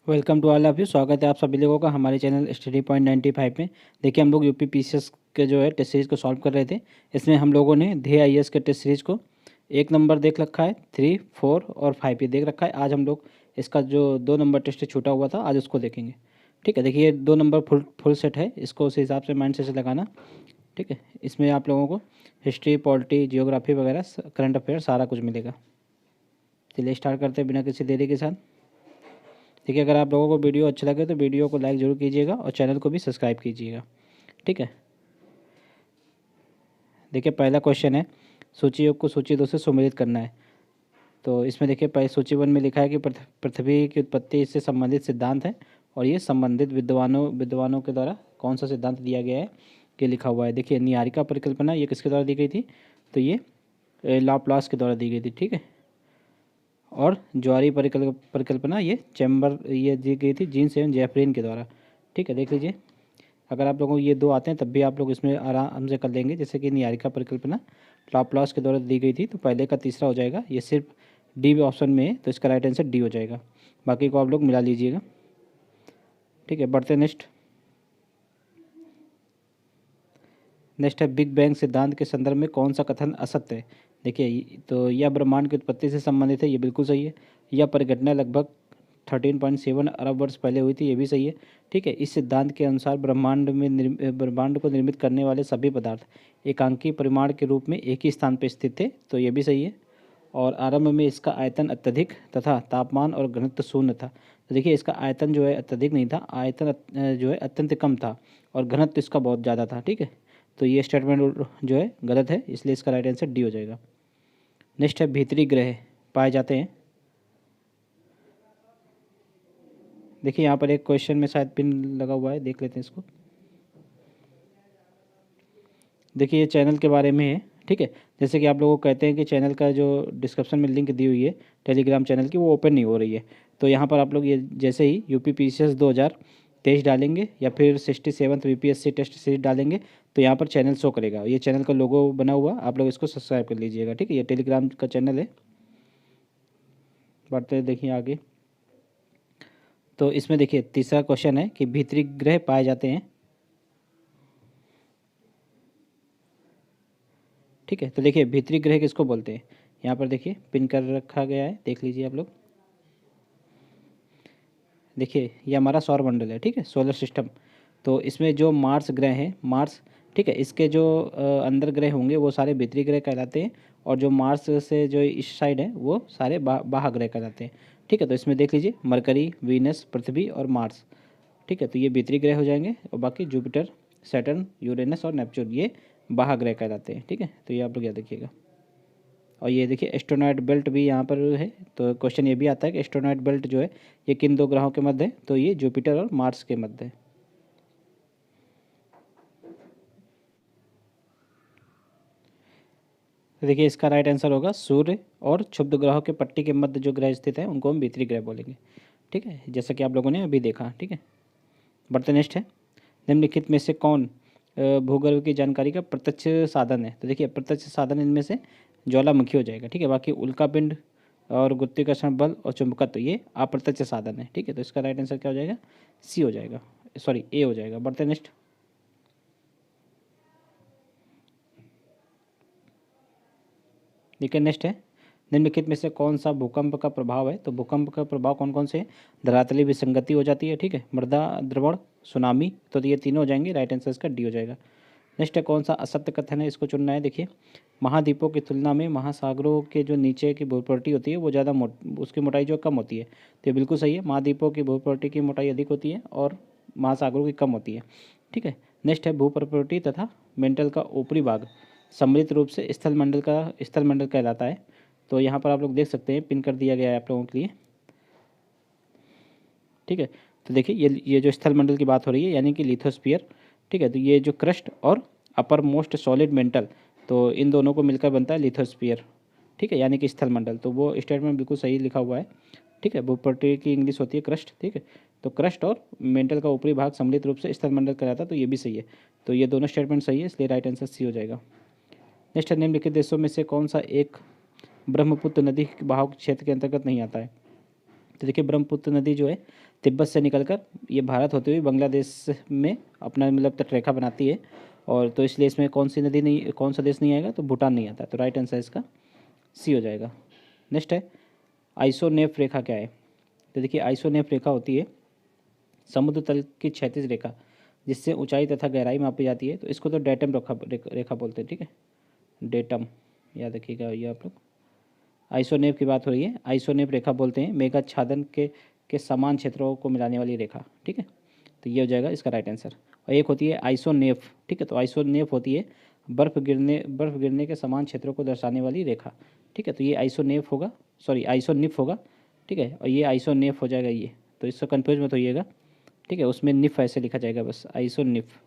Welcome to all of you. स्वागत है आप सभी लोगों का हमारे चैनल स्टडी पॉइंट 95 में। देखिए, हम लोग यूपी पीसीएस के जो है टेस्ट सीरीज़ को सॉल्व कर रहे थे। इसमें हम लोगों ने ध्येय आईएएस के टेस्ट सीरीज़ को 1 नंबर देख रखा है, 3, 4 और 5 ये देख रखा है। आज हम लोग इसका जो 2 नंबर टेस्ट छूटा हुआ था आज उसको देखेंगे। ठीक है, देखिए 2 नंबर फुल सेट है, इसको उस हिसाब से माइंड से लगाना। ठीक है, इसमें आप लोगों को हिस्ट्री, पॉलिटी, जियोग्राफी वगैरह, करंट अफेयर सारा कुछ मिलेगा। चलिए स्टार्ट करते हैं बिना किसी देरी के साथ। देखिए, अगर आप लोगों को वीडियो अच्छा लगे तो वीडियो को लाइक ज़रूर कीजिएगा और चैनल को भी सब्सक्राइब कीजिएगा। ठीक है, देखिए पहला क्वेश्चन है, सूची योग को सूची 2 से सम्मिलित करना है। तो इसमें देखिए पहले सूची 1 में लिखा है कि पृथ्वी की उत्पत्ति इससे संबंधित सिद्धांत है और ये संबंधित विद्वानों के द्वारा कौन सा सिद्धांत दिया गया है ये लिखा हुआ है। देखिए, निहारिका परिकल्पना ये किसके द्वारा दी गई थी, तो ये लाप्लास के द्वारा दी गई थी। ठीक है, और ज्वारी परिकल्पना ये दी गई थी जीन्स एवं जेफरीन के द्वारा। ठीक है, देख लीजिए, अगर आप लोगों को ये दो आते हैं तब भी आप लोग इसमें आराम से कर लेंगे। जैसे कि निहारिका परिकल्पना लाप्लास के द्वारा दी गई थी, तो पहले का तीसरा हो जाएगा। ये सिर्फ डी ऑप्शन में है, तो इसका राइट आंसर डी हो जाएगा। बाकी को आप लोग मिला लीजिएगा। ठीक है, बढ़ते नेक्स्ट है, बिग बैंग सिद्धांत के संदर्भ में कौन सा कथन असत्य है। देखिए, तो यह ब्रह्मांड की उत्पत्ति से संबंधित है, ये बिल्कुल सही है। यह परिघटना लगभग 13.7 अरब वर्ष पहले हुई थी, ये भी सही है। ठीक है, इस सिद्धांत के अनुसार ब्रह्मांड को निर्मित करने वाले सभी पदार्थ एकांकी परिमाण के रूप में एक ही स्थान पर स्थित थे, तो ये भी सही है। और आरंभ में इसका आयतन अत्यधिक तथा तापमान और घनत्व शून्य था। तो देखिए, इसका आयतन जो है अत्यधिक नहीं था, आयतन जो है अत्यंत कम था और घनत्व इसका बहुत ज़्यादा था। ठीक है, तो ये स्टेटमेंट जो है गलत है, इसलिए इसका राइट आंसर डी हो जाएगा। नेक्स्ट है, भीतरी ग्रह पाए जाते हैं। देखिए, यहाँ पर एक क्वेश्चन में शायद पिन लगा हुआ है, देख लेते हैं इसको। देखिए, ये चैनल के बारे में है। ठीक है, जैसे कि आप लोगों को कहते हैं कि चैनल का जो डिस्क्रिप्शन में लिंक दी हुई है टेलीग्राम चैनल की, वो ओपन नहीं हो रही है। तो यहाँ पर आप लोग ये जैसे ही यूपी पीसीएस 2023 डालेंगे या फिर 67th वीपीएससी टेस्ट सीरीज डालेंगे तो यहाँ पर चैनल शो करेगा। ये चैनल का लोगो बना हुआ, आप लोग इसको सब्सक्राइब कर लीजिएगा। ठीक है, ये टेलीग्राम का चैनल है। बढ़ते देखिए आगे। तो इसमें देखिए तीसरा क्वेश्चन है कि भीतरी ग्रह पाए जाते हैं। ठीक है, तो देखिए भीतरी ग्रह किसको बोलते हैं, यहाँ पर देखिए पिन कर रखा गया है, देख लीजिए आप लोग। देखिए, ये हमारा सौर मंडल है। ठीक है, सोलर सिस्टम। तो इसमें जो मार्स ग्रह है, मार्स, ठीक है, इसके जो अंदर ग्रह होंगे वो सारे भीतरी ग्रह कहलाते हैं और जो मार्स से जो इस साइड है वो सारे बाह्य ग्रह कहलाते हैं। ठीक है, तो इसमें देख लीजिए मरकरी, वीनस, पृथ्वी और मार्स। ठीक है, तो ये भीतरी ग्रह हो जाएंगे और बाकी जुपिटर, सैटर्न, यूरेनस और नेपच्यून ये बाह्य ग्रह कहलाते हैं। ठीक है, तो ये आप लोग याद रखिएगा। और ये देखिए एस्ट्रोनॉट बेल्ट भी यहाँ पर है। तो क्वेश्चन ये भी आता है कि एस्ट्रोनॉट बेल्ट जो है ये किन दो ग्रहों के मध्य है, तो ये जुपिटर और मार्स के मध्य है। तो देखिए इसका राइट आंसर होगा सूर्य और क्षुब्ध ग्रहों के पट्टी के मध्य जो ग्रह स्थित है उनको हम भीतरी ग्रह बोलेंगे। ठीक है, जैसा कि आप लोगों ने अभी देखा। ठीक है, बढ़ते नेक्स्ट है, निम्नलिखित में से कौन भूगर्भ की जानकारी का प्रत्यक्ष साधन है। तो देखिए प्रत्यक्ष साधन इनमें से ज्वालामुखी हो जाएगा। ठीक है, बाकी उल्कापिंड और गुरुत्वाकर्षण बल और चुंबकत्व ये अप्रत्यक्ष साधन है। ठीक है, तो इसका राइट आंसर क्या हो जाएगा, सी हो जाएगा, सॉरी ए हो जाएगा। बढ़ते नेक्स्ट। देखिए नेक्स्ट है, निम्नलिखित में से कौन सा भूकंप का प्रभाव है। तो भूकंप का प्रभाव कौन कौन से है, धरातली विसंगति हो जाती है। ठीक है, मृदा द्रवण, सुनामी, तो ये तीनों हो जाएंगे। राइट आंसर इसका डी हो जाएगा। नेक्स्ट है, कौन सा असत्य कथन है, इसको चुनना है। देखिए, महाद्वीपों की तुलना में महासागरों के जो नीचे की भूप्रवृत्ति होती है वो ज़्यादा उसकी मोटाई जो कम होती है। तो ये बिल्कुल सही है, महाद्वीपों की भूप्रवृत्ति की मोटाई अधिक होती है और महासागरों की कम होती है। ठीक है, नेक्स्ट है, भूप्रवृत्ति तथा मेंटल का ऊपरी भाग सम्मिलित रूप से स्थल मंडल कहलाता है। तो यहाँ पर आप लोग देख सकते हैं, पिन कर दिया गया है आप लोगों के लिए। ठीक है, तो देखिए ये जो स्थल मंडल की बात हो रही है यानी कि लिथोस्फीयर। ठीक है, तो ये जो क्रस्ट और अपर मोस्ट सॉलिड मेंटल, तो इन दोनों को मिलकर बनता है लिथोस्फीयर। ठीक है, यानी कि स्थल मंडल, तो वो स्टेटमेंट बिल्कुल सही लिखा हुआ है। ठीक है, भूपट्टी की इंग्लिश होती है क्रस्ट। ठीक है, तो क्रस्ट और मेंटल का ऊपरी भाग सम्मिलित रूप से स्थल मंडल कहलाता है, तो ये भी सही है। तो ये दोनों स्टेटमेंट सही है, इसलिए राइट आंसर सी हो जाएगा। नेक्स्ट, निम्नलिखित देशों में से कौन सा एक ब्रह्मपुत्र नदी के बहाव क्षेत्र के अंतर्गत नहीं आता है। तो देखिए ब्रह्मपुत्र नदी जो है तिब्बत से निकलकर ये भारत होते हुए बांग्लादेश में अपना मतलब तटरेखा बनाती है। और तो इसलिए इसमें कौन सी नदी नहीं, कौन सा देश नहीं आएगा, तो भूटान नहीं आता। तो राइट आंसर इसका सी हो जाएगा। नेक्स्ट है आइसोनेफ रेखा क्या है। तो देखिए आइसोनेफ रेखा होती है समुद्र तल की क्षैतिज रेखा जिससे ऊंचाई तथा गहराई मापी जाती है। तो इसको तो डेटम रेखा बोलते हैं, ठीक है, डेटम याद रखिएगा ये आप लोग। आइसोनेफ की बात हो रही है, आइसोनेफ रेखा बोलते हैं मेघाच्छादन के समान क्षेत्रों को मिलाने वाली रेखा, ठीक है। तो ये हो जाएगा इसका राइट आंसर। और एक होती है आइसोनेफ, ठीक है, तो आइसोनेफ होती है बर्फ गिरने के समान क्षेत्रों को दर्शाने वाली रेखा, ठीक है। तो ये आइसोनेफ होगा, सॉरी आइसोनिफ होगा, ठीक है, और ये आइसोनेफ हो जाएगा ये। तो इससे कन्फ्यूज मत होइएगा, ठीक है, उसमें निफ ऐसे लिखा जाएगा बस, आइसोनिफ।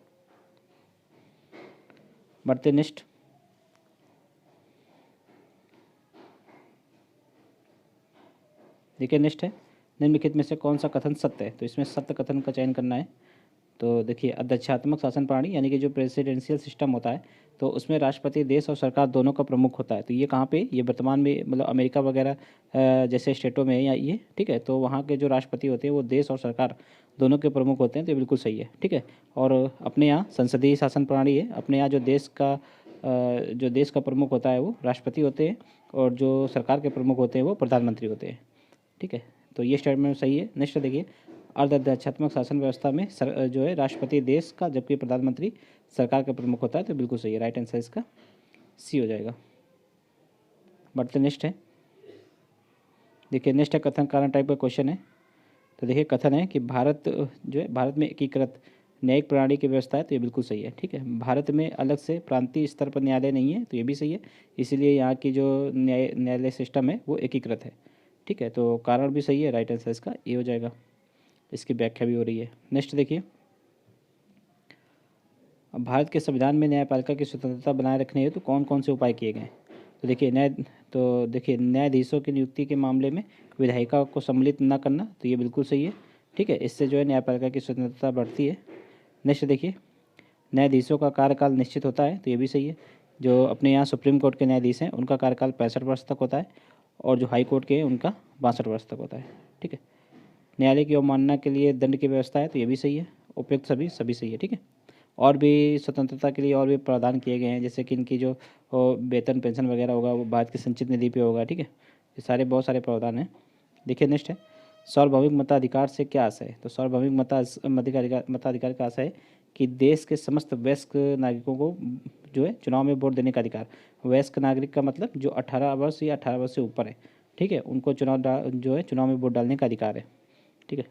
बढ़ते नेक्स्ट। देखिए नेक्स्ट है निम्नलिखित में से कौन सा कथन सत्य है। तो इसमें सत्य कथन का चयन करना है। तो देखिए अध्यक्षात्मक शासन प्रणाली यानी कि जो प्रेसिडेंशियल सिस्टम होता है, तो उसमें राष्ट्रपति देश और सरकार दोनों का प्रमुख होता है। तो ये कहाँ पे, ये वर्तमान में मतलब अमेरिका वगैरह जैसे स्टेटों में या ये, ठीक है, तो वहाँ के जो राष्ट्रपति होते हैं वो देश और सरकार दोनों के प्रमुख होते हैं। तो ये बिल्कुल सही है, ठीक है। और अपने यहाँ संसदीय शासन प्रणाली है, अपने यहाँ जो देश का प्रमुख होता है वो राष्ट्रपति होते हैं और जो सरकार के प्रमुख होते हैं वो प्रधानमंत्री होते हैं, ठीक है। तो ये स्टेटमेंट सही है। नेक्स्ट देखिए अर्धअध्यक्षात्मक शासन व्यवस्था में जो है राष्ट्रपति देश का जबकि प्रधानमंत्री सरकार का प्रमुख होता है। तो बिल्कुल सही है, राइट आंसर इसका सी हो जाएगा। बढ़ते नेक्स्ट है। देखिए नेक्स्ट है कथन कारण टाइप का क्वेश्चन है। तो देखिए कथन है कि भारत जो है भारत में एकीकृत न्यायिक प्रणाली की व्यवस्था है। तो ये बिल्कुल सही है, ठीक है। भारत में अलग से प्रांतीय स्तर पर न्यायालय नहीं है। तो ये भी सही है, इसीलिए यहाँ की जो न्यायालय सिस्टम है वो एकीकृत है, ठीक है। तो कारण भी सही है, राइट आंसर इसका ये हो जाएगा। इसकी व्याख्या भी हो रही है। नेक्स्ट देखिए अब भारत के संविधान में न्यायपालिका की स्वतंत्रता बनाए रखने हेतु कौन कौन से उपाय किए गए हैं। तो देखिए न्यायाधीशों की नियुक्ति के मामले में विधायिका को सम्मिलित न करना। तो ये बिल्कुल सही है, ठीक है, इससे जो है न्यायपालिका की स्वतंत्रता बढ़ती है। नेक्स्ट देखिए न्यायाधीशों का कार्यकाल निश्चित होता है। तो ये भी सही है। जो अपने यहाँ सुप्रीम कोर्ट के न्यायाधीश हैं उनका कार्यकाल 65 वर्ष तक होता है और जो हाई कोर्ट के हैं उनका 62 वर्ष तक होता है, ठीक है। न्यायालय की अवमानना के लिए दंड की व्यवस्था है। तो ये भी सही है, उपयुक्त सभी सही है, ठीक है। और भी स्वतंत्रता के लिए और भी प्रावधान किए गए हैं, जैसे कि इनकी जो वेतन पेंशन वगैरह होगा वो भारत की संचित निधि पे होगा, ठीक है। ये सारे बहुत सारे प्रावधान हैं। देखिए नेक्स्ट है सार्वभौमिक मताधिकार से क्या आशय है। तो सार्वभौमिक मताधिकार का आशय है कि देश के समस्त वयस्क नागरिकों को जो है चुनाव में वोट देने का अधिकार। वयस्क नागरिक का मतलब जो 18 वर्ष या 18 वर्ष से ऊपर है, ठीक है, उनको जो है चुनाव में वोट डालने का अधिकार है, ठीक है।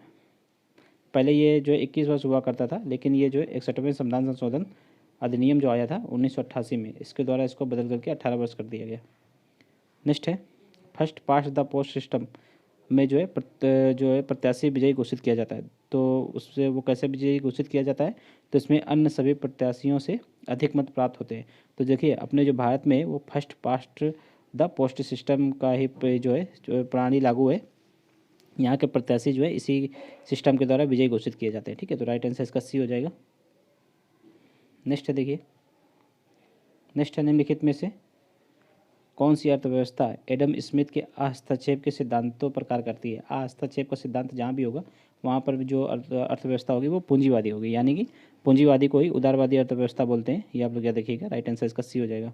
पहले ये जो 21 वर्ष हुआ करता था, लेकिन ये जो 61वें संविधान संशोधन अधिनियम जो आया था 1988 में, इसके द्वारा इसको बदल करके 18 वर्ष कर दिया गया। नेक्स्ट है first past the post system में जो है प्रत्याशी विजयी घोषित किया जाता है। तो उससे वो कैसे विजयी घोषित किया जाता है, तो इसमें अन्य सभी प्रत्याशियों से अधिक मत प्राप्त होते हैं। तो देखिए अपने जो भारत में वो first past the post system का ही जो प्रणाली लागू है। यहाँ के प्रत्याशी जो है इसी सिस्टम के द्वारा विजयी घोषित किए जाते हैं, ठीक है। तो राइट आंसर इसका सी हो जाएगा। नेक्स्ट है देखिए नेक्स्ट है निम्नलिखित में से कौन सी अर्थव्यवस्था एडम स्मिथ के हस्तक्षेप के सिद्धांतों पर कार्य करती है। हस्तक्षेप का सिद्धांत जहाँ भी होगा वहाँ पर जो अर्थव्यवस्था होगी वो पूंजीवादी होगी, यानी कि पूंजीवादी को ही उदारवादी अर्थव्यवस्था बोलते हैं। ये आप लोग क्या देखिएगा, राइट आंसर इसका सी हो जाएगा।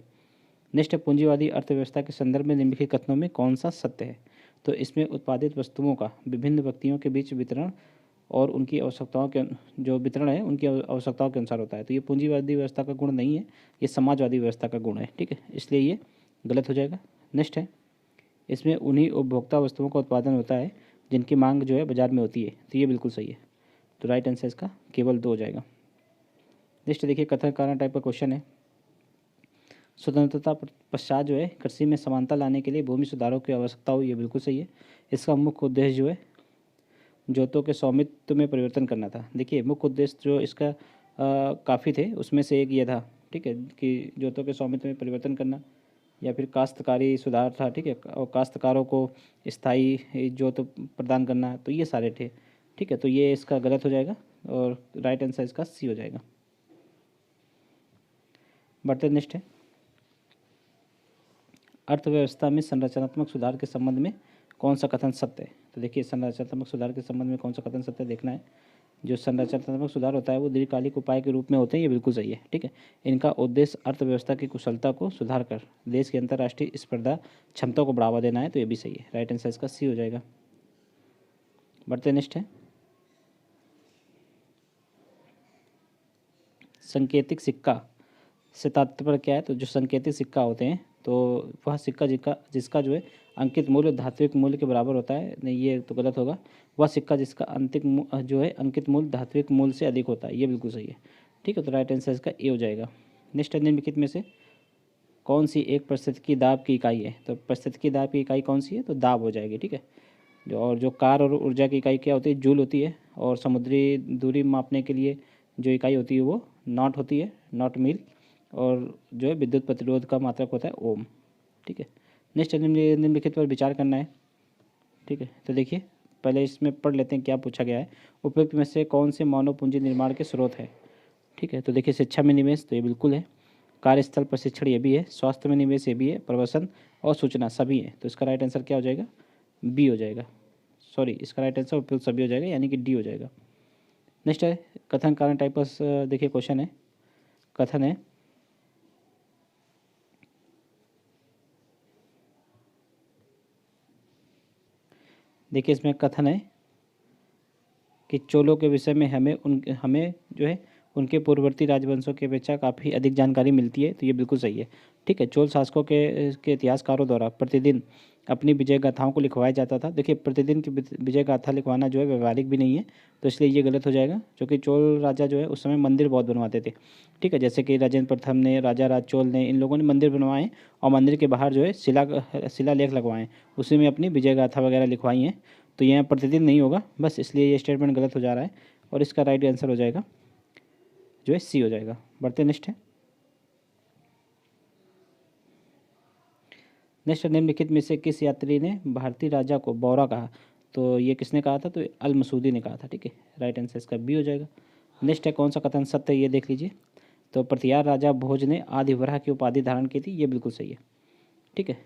नेक्स्ट है पूंजीवादी अर्थव्यवस्था के संदर्भ में निम्नलिखित कथनों में कौन सा सत्य है। तो इसमें उत्पादित वस्तुओं का विभिन्न व्यक्तियों के बीच वितरण और उनकी आवश्यकताओं के जो वितरण है उनकी आवश्यकताओं के अनुसार होता है। तो ये पूंजीवादी व्यवस्था का गुण नहीं है, ये समाजवादी व्यवस्था का गुण है, ठीक है, इसलिए ये गलत हो जाएगा। नेक्स्ट है इसमें उन्हीं उपभोक्ता वस्तुओं का उत्पादन होता है जिनकी मांग जो है बाजार में होती है। तो ये बिल्कुल सही है। तो राइट आंसर इसका केवल 2 हो जाएगा। नेक्स्ट देखिए कथन कारण टाइप का क्वेश्चन है। स्वतंत्रता पश्चात जो है कृषि में समानता लाने के लिए भूमि सुधारों की आवश्यकता हुई। ये बिल्कुल सही है। इसका मुख्य उद्देश्य जो है जोतों के स्वामित्व में परिवर्तन करना था। देखिए मुख्य उद्देश्य जो इसका काफ़ी थे, उसमें से एक ये था, ठीक है, कि जोतों के स्वामित्व में परिवर्तन करना या फिर काश्तकारी सुधार था, ठीक है, और काश्तकारों को स्थायी जोत प्रदान करना। तो ये सारे थे, ठीक है। तो ये इसका गलत हो जाएगा और राइट आंसर इसका सी हो जाएगा। बढ़ते नेक्स्ट है अर्थव्यवस्था में संरचनात्मक सुधार के संबंध में कौन सा कथन सत्य है। तो देखिए संरचनात्मक सुधार के संबंध में कौन सा कथन सत्य देखना है। जो संरचनात्मक सुधार होता है वो दीर्घकालिक उपाय के रूप में होते हैं, ये बिल्कुल सही है। ठीक है, इनका उद्देश्य अर्थव्यवस्था की कुशलता को सुधार कर देश की अंतर्राष्ट्रीय स्पर्धा क्षमता को बढ़ावा देना है, तो ये भी सही है। राइट आंसर इसका सी हो जाएगा। बढ़ते नेक्स्ट है संकेतिक सिक्का से तात्पर्य क्या है। तो जो संकेतिक सिक्का होते हैं तो वह सिक्का जिसका जो है अंकित मूल्य धात्विक मूल्य के बराबर होता है। नहीं, ये तो गलत होगा। वह सिक्का जिसका जो है अंकित मूल्य धात्विक मूल्य से अधिक होता है, ये बिल्कुल सही है। ठीक है, तो राइट आंसर इसका ए हो जाएगा। नेक्स्ट है निम्नलिखित में से कौन सी एक पारिस्थितिकी दाब की इकाई है। तो पारिस्थितिकी दाब की इकाई कौन सी है, तो दाब हो जाएगी। ठीक है, जो कार और ऊर्जा की इकाई क्या होती है, जूल होती है। और समुद्री दूरी मापने के लिए जो इकाई होती है वो नॉट होती है, नॉट मील। और जो है विद्युत प्रतिरोध का मात्रक होता है ओम। ठीक है, नेक्स्ट निम्नलिखित पर विचार करना है। ठीक है, तो देखिए पहले इसमें पढ़ लेते हैं क्या पूछा गया है। उपयुक्त में से कौन से मानव पूंजी निर्माण के स्रोत है। ठीक है, तो देखिए शिक्षा में निवेश, तो ये बिल्कुल है। कार्यस्थल प्रशिक्षण, ये भी है। स्वास्थ्य में निवेश, ये भी है। प्रवसन और सूचना, सभी है। तो इसका राइट आंसर क्या हो जाएगा, बी हो जाएगा। सॉरी, इसका राइट आंसर उपयुक्त सभी हो जाएगा, यानी कि डी हो जाएगा। नेक्स्ट है कथन कारण टाइपस। देखिए क्वेश्चन है, कथन है देखिए इसमें कथन है कि चोलों के विषय में हमें जो है उनके पूर्ववर्ती राजवंशों की अपेक्षा काफ़ी अधिक जानकारी मिलती है, तो ये बिल्कुल सही है। ठीक है, चोल शासकों के इतिहासकारों द्वारा प्रतिदिन अपनी विजय गाथाओं को लिखवाया जाता था। देखिए प्रतिदिन की विजय गाथा लिखवाना जो है व्यवहारिक भी नहीं है, तो इसलिए ये गलत हो जाएगा। क्योंकि चोल राजा जो है उस समय मंदिर बहुत बनवाते थे। ठीक है, जैसे कि राजेंद्र प्रथम ने, राजा राज चोल ने, इन लोगों ने मंदिर बनवाए और मंदिर के बाहर जो है शिलालेख लगवाएं, उसी में अपनी विजय गाथा वगैरह लिखवाई हैं। तो यह प्रतिदिन नहीं होगा, बस इसलिए ये स्टेटमेंट गलत हो जा रहा है। और इसका राइट आंसर हो जाएगा जो है सी हो जाएगा। बढ़ते नेक्स्ट है नेक्स्ट निम्नलिखित में से किस यात्री ने भारतीय राजा को बौरा कहा। तो ये किसने कहा था, तो अल मसूदी ने कहा था। ठीक है, राइट आंसर इसका बी हो जाएगा। नेक्स्ट है कौन सा कथन सत्य है, ये देख लीजिए। तो प्रतिहार राजा भोज ने आदिवराह की उपाधि धारण की थी, ये बिल्कुल सही है। ठीक है,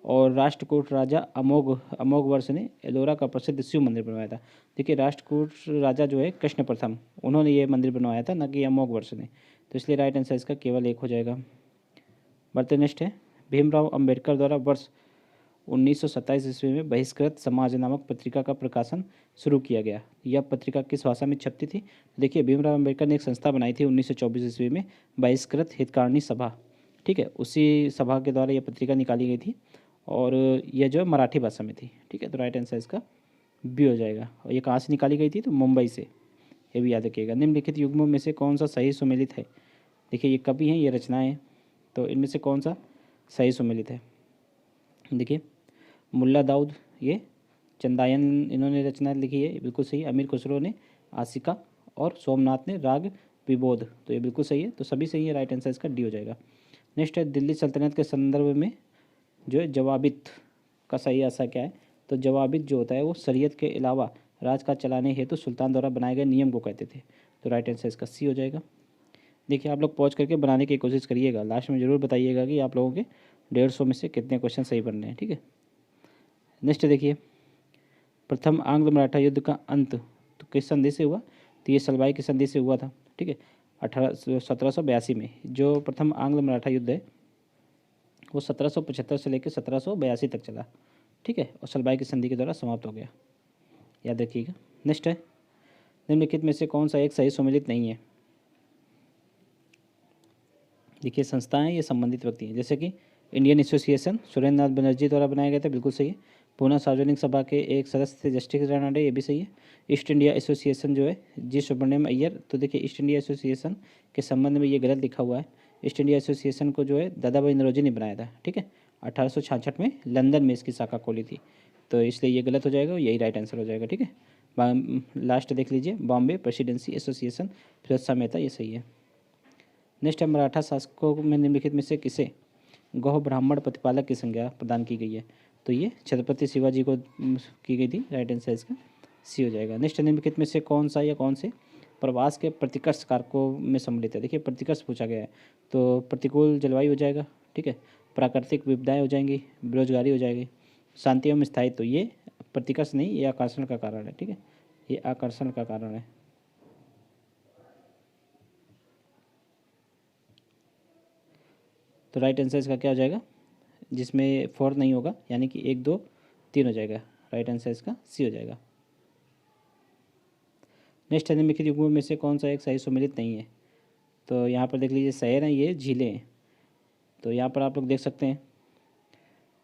और राष्ट्रकूट राजा अमोघ वर्ष ने एलोरा का प्रसिद्ध शिव मंदिर बनवाया था। देखिए राष्ट्रकूट राजा जो है कृष्ण प्रथम, उन्होंने ये मंदिर बनवाया था, न कि अमोघ वर्ष ने। तो इसलिए राइट आंसर इसका केवल एक हो जाएगा। बढ़ते नेक्स्ट है भीमराव अंबेडकर द्वारा वर्ष 1927 ईस्वी में बहिष्कृत समाज नामक पत्रिका का प्रकाशन शुरू किया गया। यह पत्रिका किस भाषा में छपती थी। देखिए भीमराव अंबेडकर ने एक संस्था बनाई थी 1924 ईस्वी में, बहिष्कृत हितकारिणी सभा। ठीक है, उसी सभा के द्वारा यह पत्रिका निकाली गई थी और यह जो है मराठी भाषा में थी। ठीक है, तो राइट आंसर इसका बी हो जाएगा। और ये कहाँ से निकाली गई थी, तो मुंबई से, ये भी याद रखिएगा। निम्नलिखित युग्मों में से कौन सा सही सुमेलित है। देखिए ये कवि हैं, ये रचनाएं हैं, तो इनमें से कौन सा सही सुमेलित है। देखिए मुल्ला दाऊद, ये चंदायन इन्होंने रचना लिखी है, बिल्कुल सही। अमीर खुसरो ने आशिका और सोमनाथ ने राग विबोध, तो ये बिल्कुल सही है। तो सभी सही है, राइट आंसर इसका डी हो जाएगा। नेक्स्ट है दिल्ली सल्तनत के संदर्भ में जो है जवाबित का सही आशा क्या है। तो जवाबित जो होता है वो शरीयत के अलावा राज का चलाने हेतु सुल्तान द्वारा बनाए गए नियम को कहते थे। तो राइट आंसर इसका सी हो जाएगा। देखिए आप लोग पॉज करके बनाने की कोशिश करिएगा, लास्ट में ज़रूर बताइएगा कि आप लोगों के 150 में से कितने क्वेश्चन सही बन रहे हैं। ठीक है, नेक्स्ट देखिए प्रथम आंग्ल मराठा युद्ध का अंत तो किस संधि से हुआ। तो ये सलवाई की संधि से हुआ था। ठीक है, 1782 में जो प्रथम आंग्ल मराठा युद्ध है वो 1775 से लेकर 1782 तक चला। ठीक है, और सलवाई की संधि के द्वारा समाप्त हो गया, याद रखिएगा। नेक्स्ट है निम्नलिखित में से कौन सा एक सही सुमेलित नहीं है। देखिए संस्थाएं ये संबंधित व्यक्ति हैं, जैसे कि इंडियन एसोसिएशन सुरेंद्र नाथ बनर्जी द्वारा बनाया गया था, बिल्कुल सही है। पूना सार्वजनिक सभा के एक सदस्य थे जस्टिस रानाडे, ये भी सही है। ईस्ट इंडिया एसोसिएशन जो है जी सुब्रमण्यम अय्यर, तो देखिए ईस्ट इंडिया एसोसिएशन के संबंध में ये गलत लिखा हुआ है। ईस्ट इंडिया एसोसिएशन को जो है दादा भाई नौरोजी ने बनाया था। ठीक है, 1866 में लंदन में इसकी शाखा खोली थी, तो इसलिए ये गलत हो जाएगा, यही राइट आंसर हो जाएगा। ठीक है, लास्ट देख लीजिए बॉम्बे प्रेसिडेंसी एसोसिएशन फिरोज शाह मेहता, ये सही है। नेक्स्ट है मराठा शासकों में निम्नलिखित में से किसे गौ ब्राह्मण प्रतिपालक की संज्ञा प्रदान की गई है। तो ये छत्रपति शिवाजी को की गई थी, राइट आंसर इसका सी हो जाएगा। नेक्स्ट निम्नलिखित में से कौन सा या कौन से प्रवास के प्रतिकर्ष कारकों में सम्मिलित है। देखिए प्रतिकर्ष पूछा गया है, तो प्रतिकूल जलवायु हो जाएगा। ठीक है, प्राकृतिक विपदाएं हो जाएंगी, बेरोजगारी हो जाएगी, शांति एवं स्थायित्व, तो ये प्रतिकर्ष नहीं, ये आकर्षण का कारण है। ठीक है, ये आकर्षण का कारण है। तो राइट आंसर इसका क्या हो जाएगा, जिसमें 4 नहीं होगा, यानी कि 1 2 3 हो जाएगा। राइट आंसर इसका सी हो जाएगा। नेक्स्ट है, निम्नलिखित युग्मों में से कौन सा एक सही सुमेलित नहीं है। तो यहाँ पर देख लीजिए, शहर हैं, ये झीलें हैं। तो यहाँ पर आप लोग देख सकते हैं,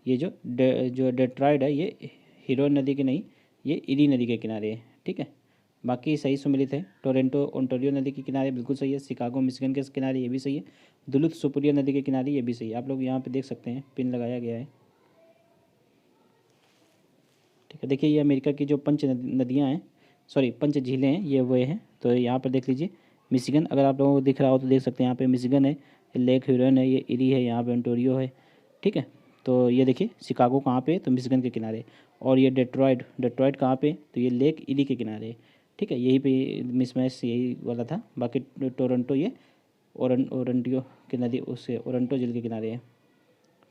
ये जो डेट्रॉयड है ये हीरोइन नदी की नहीं, ये इरी नदी के किनारे है। ठीक है, बाकी सही सुमेलित है। टोरंटो ओंटारियो नदी के किनारे बिल्कुल सही है। शिकागो मिशिगन के किनारे ये भी सही है। दुलुथ सुपुरिया नदी के किनारे ये भी सही है। आप लोग यहाँ पे देख सकते हैं, पिन लगाया गया है। ठीक है, देखिए ये अमेरिका की जो पंच नदियाँ हैं, सॉरी पंच झीलें हैं, ये वो हैं। तो यहाँ पर देख लीजिए मिशिगन, अगर आप लोगों को दिख रहा हो तो देख सकते हैं, यहाँ पे मिशिगन है, लेक ह्यूरन है, ये इरी है, यहाँ पे ओंटारियो है। ठीक है, तो ये देखिए शिकागो कहाँ पे, तो मिशिगन के किनारे। और ये डेट्रॉयड कहाँ पे, तो ये लेक इरी के किनारे। ठीक है, यही पे मिसमैच यही वाला था। बाकी टोरंटो ये ओरंटियो की नदी, उससे ओरंटो झील के किनारे है।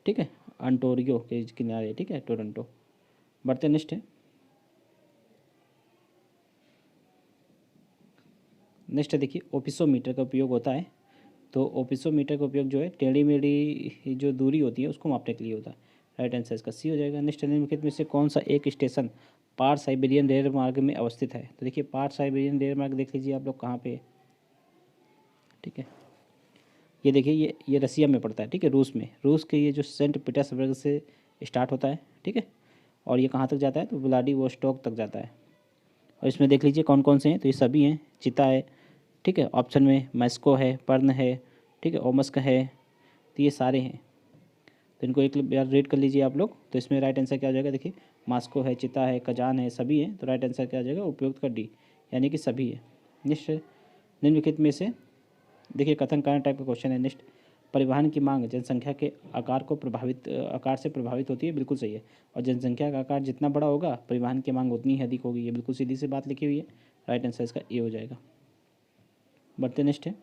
ठीक है, अंटोरियो के किनारे। ठीक है, टोरंटो। बढ़ते नेक्स्ट है। नेक्स्ट है, देखिए ओपिसोमीटर का उपयोग होता है। तो ओपिसोमीटर का उपयोग जो है टेढ़ी मेढ़ी जो दूरी होती है उसको मापने के लिए होता है। राइट आंसर इसका सी हो जाएगा। नेक्स्ट निम्नलिखित में से कौन सा एक स्टेशन पार साइबेरियन रेल मार्ग में अवस्थित है। तो देखिए पार साइबेरियन रेल मार्ग देख लीजिए आप लोग कहाँ पे है। ठीक है, ये देखिए ये रसिया में पड़ता है। ठीक है, रूस के ये जो सेंट पीटर्सबर्ग से स्टार्ट होता है। ठीक है, और ये कहाँ तक जाता है, तो व्लादिवोस्टोक तक जाता है। और इसमें देख लीजिए कौन कौन से हैं, तो ये सभी हैं। चिता है, ठीक है, ऑप्शन में मैस्को है, पर्न है, ठीक है, ओमस्क है, तो ये सारे हैं। तो इनको एक बार रीड कर लीजिए आप लोग। तो इसमें राइट आंसर क्या हो जाएगा, देखिए मास्को है, चिता है, कजान है, सभी हैं। तो राइट आंसर क्या हो जाएगा, उपयुक्त का डी, यानी कि सभी है। नेक्स्ट निम्नलिखित में से देखिए कथन कारण टाइप का क्वेश्चन है। नेक्स्ट, परिवहन की मांग जनसंख्या के आकार से प्रभावित होती है। बिल्कुल सही है। और जनसंख्या का आकार जितना बड़ा होगा परिवहन की मांग उतनी ही अधिक होगी। ये बिल्कुल सीधी सी बात लिखी हुई है। राइट आंसर इसका ए हो जाएगा। बढ़ते नेक्स्ट है,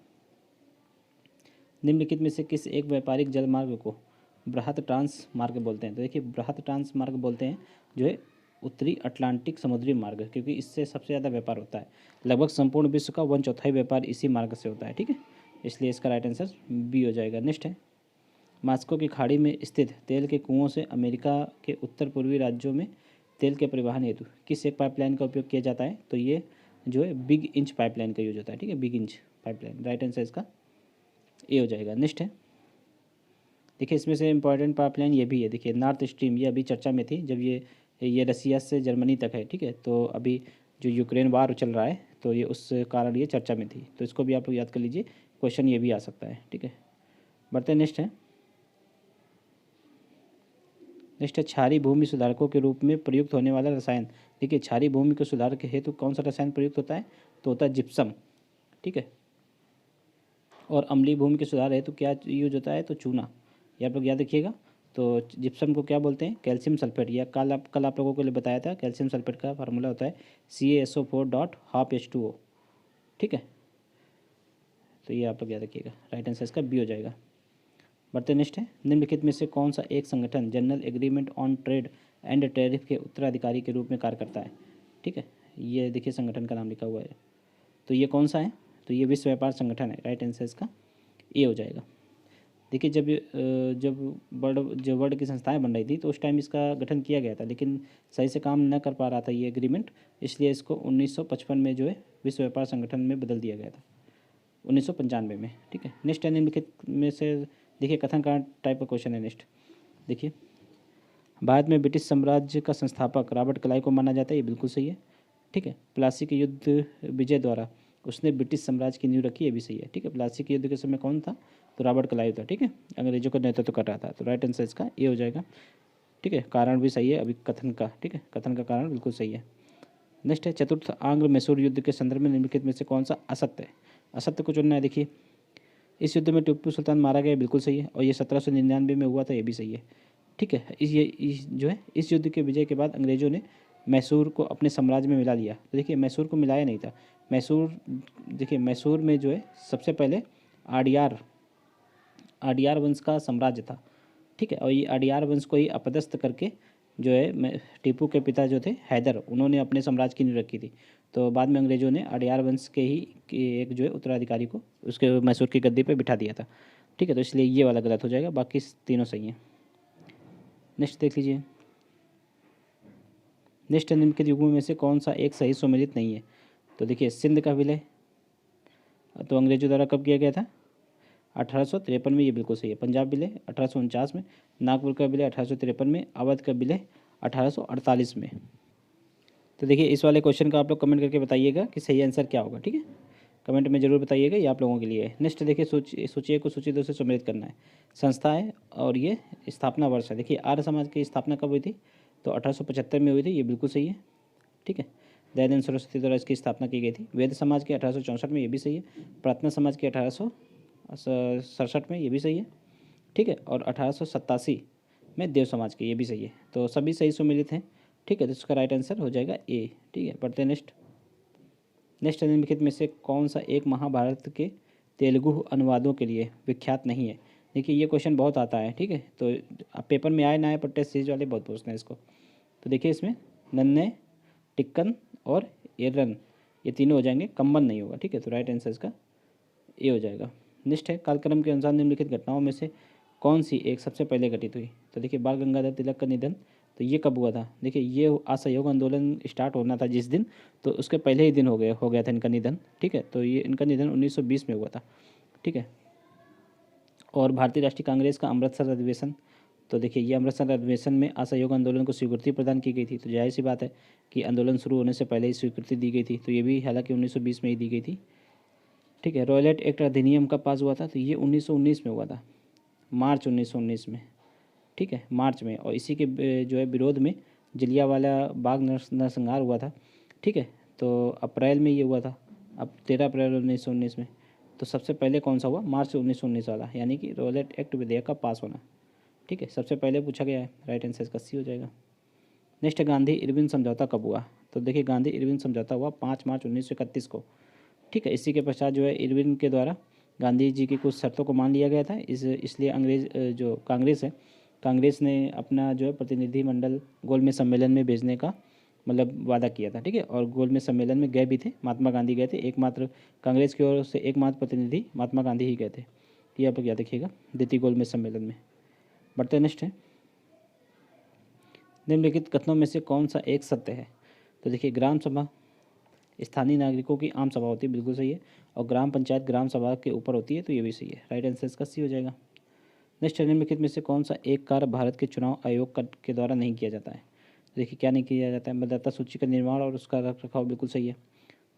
निम्नलिखित में से किस एक व्यापारिक जल मार्ग को बृहत ट्रांस मार्ग बोलते हैं। तो देखिए बृहत ट्रांस मार्ग बोलते हैं जो है उत्तरी अटलांटिक समुद्री मार्ग, क्योंकि इससे सबसे ज़्यादा व्यापार होता है। लगभग संपूर्ण विश्व का 1/4 व्यापार इसी मार्ग से होता है। ठीक है, इसलिए इसका राइट आंसर बी हो जाएगा। नेक्स्ट है, मास्को की खाड़ी में स्थित तेल के कुओं से अमेरिका के उत्तर पूर्वी राज्यों में तेल के परिवहन हेतु किस एक पाइपलाइन का उपयोग किया जाता है। तो ये जो है बिग इंच पाइपलाइन का यूज होता है। ठीक है, big inch pipeline. Right answer इसका ए हो जाएगा। नेक्स्ट है, देखिए इसमें से इम्पॉर्टेंट पाइपलाइन ये भी है। देखिए नॉर्थ स्ट्रीम, ये अभी चर्चा में थी जब ये रसिया से जर्मनी तक है। ठीक है, तो अभी जो यूक्रेन वार चल रहा है तो ये उस कारण ये चर्चा में थी। तो इसको भी आप लोग याद कर लीजिए, क्वेश्चन ये भी आ सकता है। ठीक है, बढ़ते नेक्स्ट है। नेक्स्ट है, क्षारीय भूमि सुधारकों के रूप में प्रयुक्त होने वाला रसायन। देखिए क्षारीय भूमि के सुधार के हेतु कौन सा रसायन प्रयुक्त होता है, तो होता है जिप्सम। ठीक है, और अम्लीय भूमि के सुधार हेतु क्या यूज होता है, तो चूना। ये आप लोग याद रखिएगा। तो जिप्सम को क्या बोलते हैं, कैल्शियम सल्फेट। या कल आप लोगों के लिए बताया था, कैल्शियम सल्फेट का फार्मूला होता है CaSO4.12H2O। ठीक है, तो ये आप लोग याद रखिएगा। राइट आंसर इसका बी हो जाएगा। बढ़ते नेक्स्ट है, निम्नलिखित में से कौन सा एक संगठन general agreement on trade and tariff के उत्तराधिकारी के रूप में कार्य करता है। ठीक है, ये देखिए संगठन का नाम लिखा हुआ है। तो ये कौन सा है, तो ये विश्व व्यापार संगठन है। राइट आंसर इसका ए हो जाएगा। देखिए जब वर्ल्ड की संस्थाएं बन रही थी तो उस टाइम इसका गठन किया गया था, लेकिन सही से काम न कर पा रहा था ये एग्रीमेंट, इसलिए इसको 1955 में जो है विश्व व्यापार संगठन में बदल दिया गया था, 1995 में। ठीक है, नेक्स्ट है, निम्नलिखित में से देखिए कथन कारण टाइप का क्वेश्चन है। नेक्स्ट देखिए, भारत में ब्रिटिश साम्राज्य का संस्थापक रॉबर्ट क्लाइव को माना जाता है। ये बिल्कुल सही है। ठीक है, प्लासी के युद्ध विजय द्वारा उसने ब्रिटिश साम्राज्य की नींव रखी, ये भी सही है। ठीक है, प्लासी के युद्ध के समय कौन था, तो रॉबर्ट क्लाइव था। ठीक है, अंग्रेजों का नेतृत्व कर रहा था। तो राइट आंसर इसका ए हो जाएगा। ठीक है, कारण भी सही है अभी कथन का। ठीक है, कथन का कारण बिल्कुल सही है। नेक्स्ट है, चतुर्थ आंग्ल मैसूर युद्ध के संदर्भ में निम्नलिखित में से कौन सा असत्य है। असत्य को चुनना है। देखिए इस युद्ध में टिप्पू सुल्तान मारा गया, बिल्कुल सही है। और ये 1799 में हुआ था, ये भी सही है। ठीक है, इस युद्ध के विजय के बाद अंग्रेजों ने मैसूर को अपने साम्राज्य में मिला लिया। तो देखिए मैसूर को मिलाया नहीं था। मैसूर में जो है सबसे पहले आडियार वंश का साम्राज्य था। ठीक है, और ये आडियार वंश को ही अपदस्थ करके जो है टीपू के पिता जो थे हैदर, उन्होंने अपने साम्राज्य की नींव रखी थी। तो बाद में अंग्रेज़ों ने अडयार वंश के ही एक जो है उत्तराधिकारी को उसके मैसूर की गद्दी पे बिठा दिया था। ठीक है, तो इसलिए ये वाला गलत हो जाएगा, बाकी तीनों सही हैं। नेक्स्ट देख लीजिए, नेक्स्ट निम्नलिखित युगों में से कौन सा एक सही सुमेलित नहीं है? तो देखिए, सिंध का विलय तो अंग्रेजों द्वारा कब किया गया था? 1853 में, ये बिल्कुल सही है। पंजाब विलय 1849 में, नागपुर का विलय 1853 में, अवध का विलय 1848 में। तो देखिए, इस वाले क्वेश्चन का आप लोग कमेंट करके बताइएगा कि सही आंसर क्या होगा। ठीक है, कमेंट में जरूर बताइएगा, ये आप लोगों के लिए है। नेक्स्ट देखिए, सूची को सूची 2 से सम्मिलित करना है। संस्था है और ये स्थापना वर्ष है। देखिए, आर्य समाज की स्थापना कब हुई थी? तो 1875 में हुई थी, ये बिल्कुल सही है। ठीक है, दयानंद सरस्वती द्वारा इसकी स्थापना की गई थी। वेद समाज के 1864 में, ये भी सही है। प्रार्थना समाज के 1867 में, ये भी सही है। ठीक है, और 1887 में देव समाज के, ये भी सही है। तो सभी सही सुमेलित हैं। ठीक है, तो इसका राइट आंसर हो जाएगा ए। ठीक है, पढ़ते हैं नेक्स्ट। नेक्स्ट निम्नलिखित में से कौन सा एक महाभारत के तेलुगु अनुवादों के लिए विख्यात नहीं है? देखिए, ये क्वेश्चन बहुत आता है। ठीक है, तो अब पेपर में आए ना आए, पर टेस्ट सीरीज वाले बहुत पूछते हैं इसको। तो देखिए, इसमें नन्ने, टिक्कन और एरन, ये तीनों हो जाएंगे, कंबन नहीं होगा। ठीक है, तो राइट आंसर इसका ए हो जाएगा। नेक्स्ट है, कालक्रम के अनुसार निम्नलिखित घटनाओं में से कौन सी एक सबसे पहले घटित हुई? तो देखिए, बाल गंगाधर तिलक का निधन, तो ये कब हुआ था? देखिए, ये असहयोग आंदोलन स्टार्ट होना था जिस दिन, तो उसके पहले ही दिन हो गया था इनका निधन। ठीक है, तो ये इनका निधन 1920 में हुआ था। ठीक है, और भारतीय राष्ट्रीय कांग्रेस का अमृतसर अधिवेशन, तो देखिए, ये अमृतसर अधिवेशन में असहयोग आंदोलन को स्वीकृति प्रदान की गई थी। तो जाहिर सी बात है कि आंदोलन शुरू होने से पहले ही स्वीकृति दी गई थी, तो ये भी हालांकि 1920 में ही दी गई थी। ठीक है, रॉयलेट एक्ट अधिनियम का पास हुआ था, तो ये 1919 में हुआ था, मार्च 1919 में। ठीक है, मार्च में, और इसी के जो है विरोध में जलियांवाला बाग नरसंहार हुआ था। ठीक है, तो अप्रैल में ये हुआ था, अब 13 अप्रैल 1919 में। तो सबसे पहले कौन सा हुआ? मार्च 1919 वाला, यानी कि रॉयलेट एक्ट विधेयक का पास होना। ठीक है, सबसे पहले पूछा गया है, राइट आंसर इसका सी हो जाएगा। नेक्स्ट, गांधी इरविन समझौता कब हुआ? तो देखिए, गांधी इरविन समझौता हुआ 5 मार्च 1931 को। ठीक है, इसी के पश्चात जो है इरविन के द्वारा गांधी जी की कुछ शर्तों को मान लिया गया था। इसलिए जो कांग्रेस है, कांग्रेस ने अपना जो है प्रतिनिधिमंडल गोलमेज सम्मेलन में भेजने का मतलब वादा किया था। ठीक है, और गोलमेज सम्मेलन में गए भी थे, महात्मा गांधी गए थे, एकमात्र कांग्रेस की ओर से एकमात्र प्रतिनिधि महात्मा गांधी ही गए थे। ये आप लोग याद रखिएगा, द्वितीय गोलमेज सम्मेलन में। बढ़ते नेक्स्ट है, निम्नलिखित कथनों में से कौन सा एक सत्य है? तो देखिए, ग्राम सभा स्थानीय नागरिकों की आम सभा होती है, बिल्कुल सही है। और ग्राम पंचायत ग्राम सभा के ऊपर होती है, तो ये भी सही है। राइट आंसर इसका सी हो जाएगा। नेक्स्ट, निम्नलिखित में से कौन सा एक कार्य भारत के चुनाव आयोग के द्वारा नहीं किया जाता है? देखिए, क्या नहीं किया जाता है? मतदाता सूची का निर्माण और उसका रख रखाव, बिल्कुल सही है।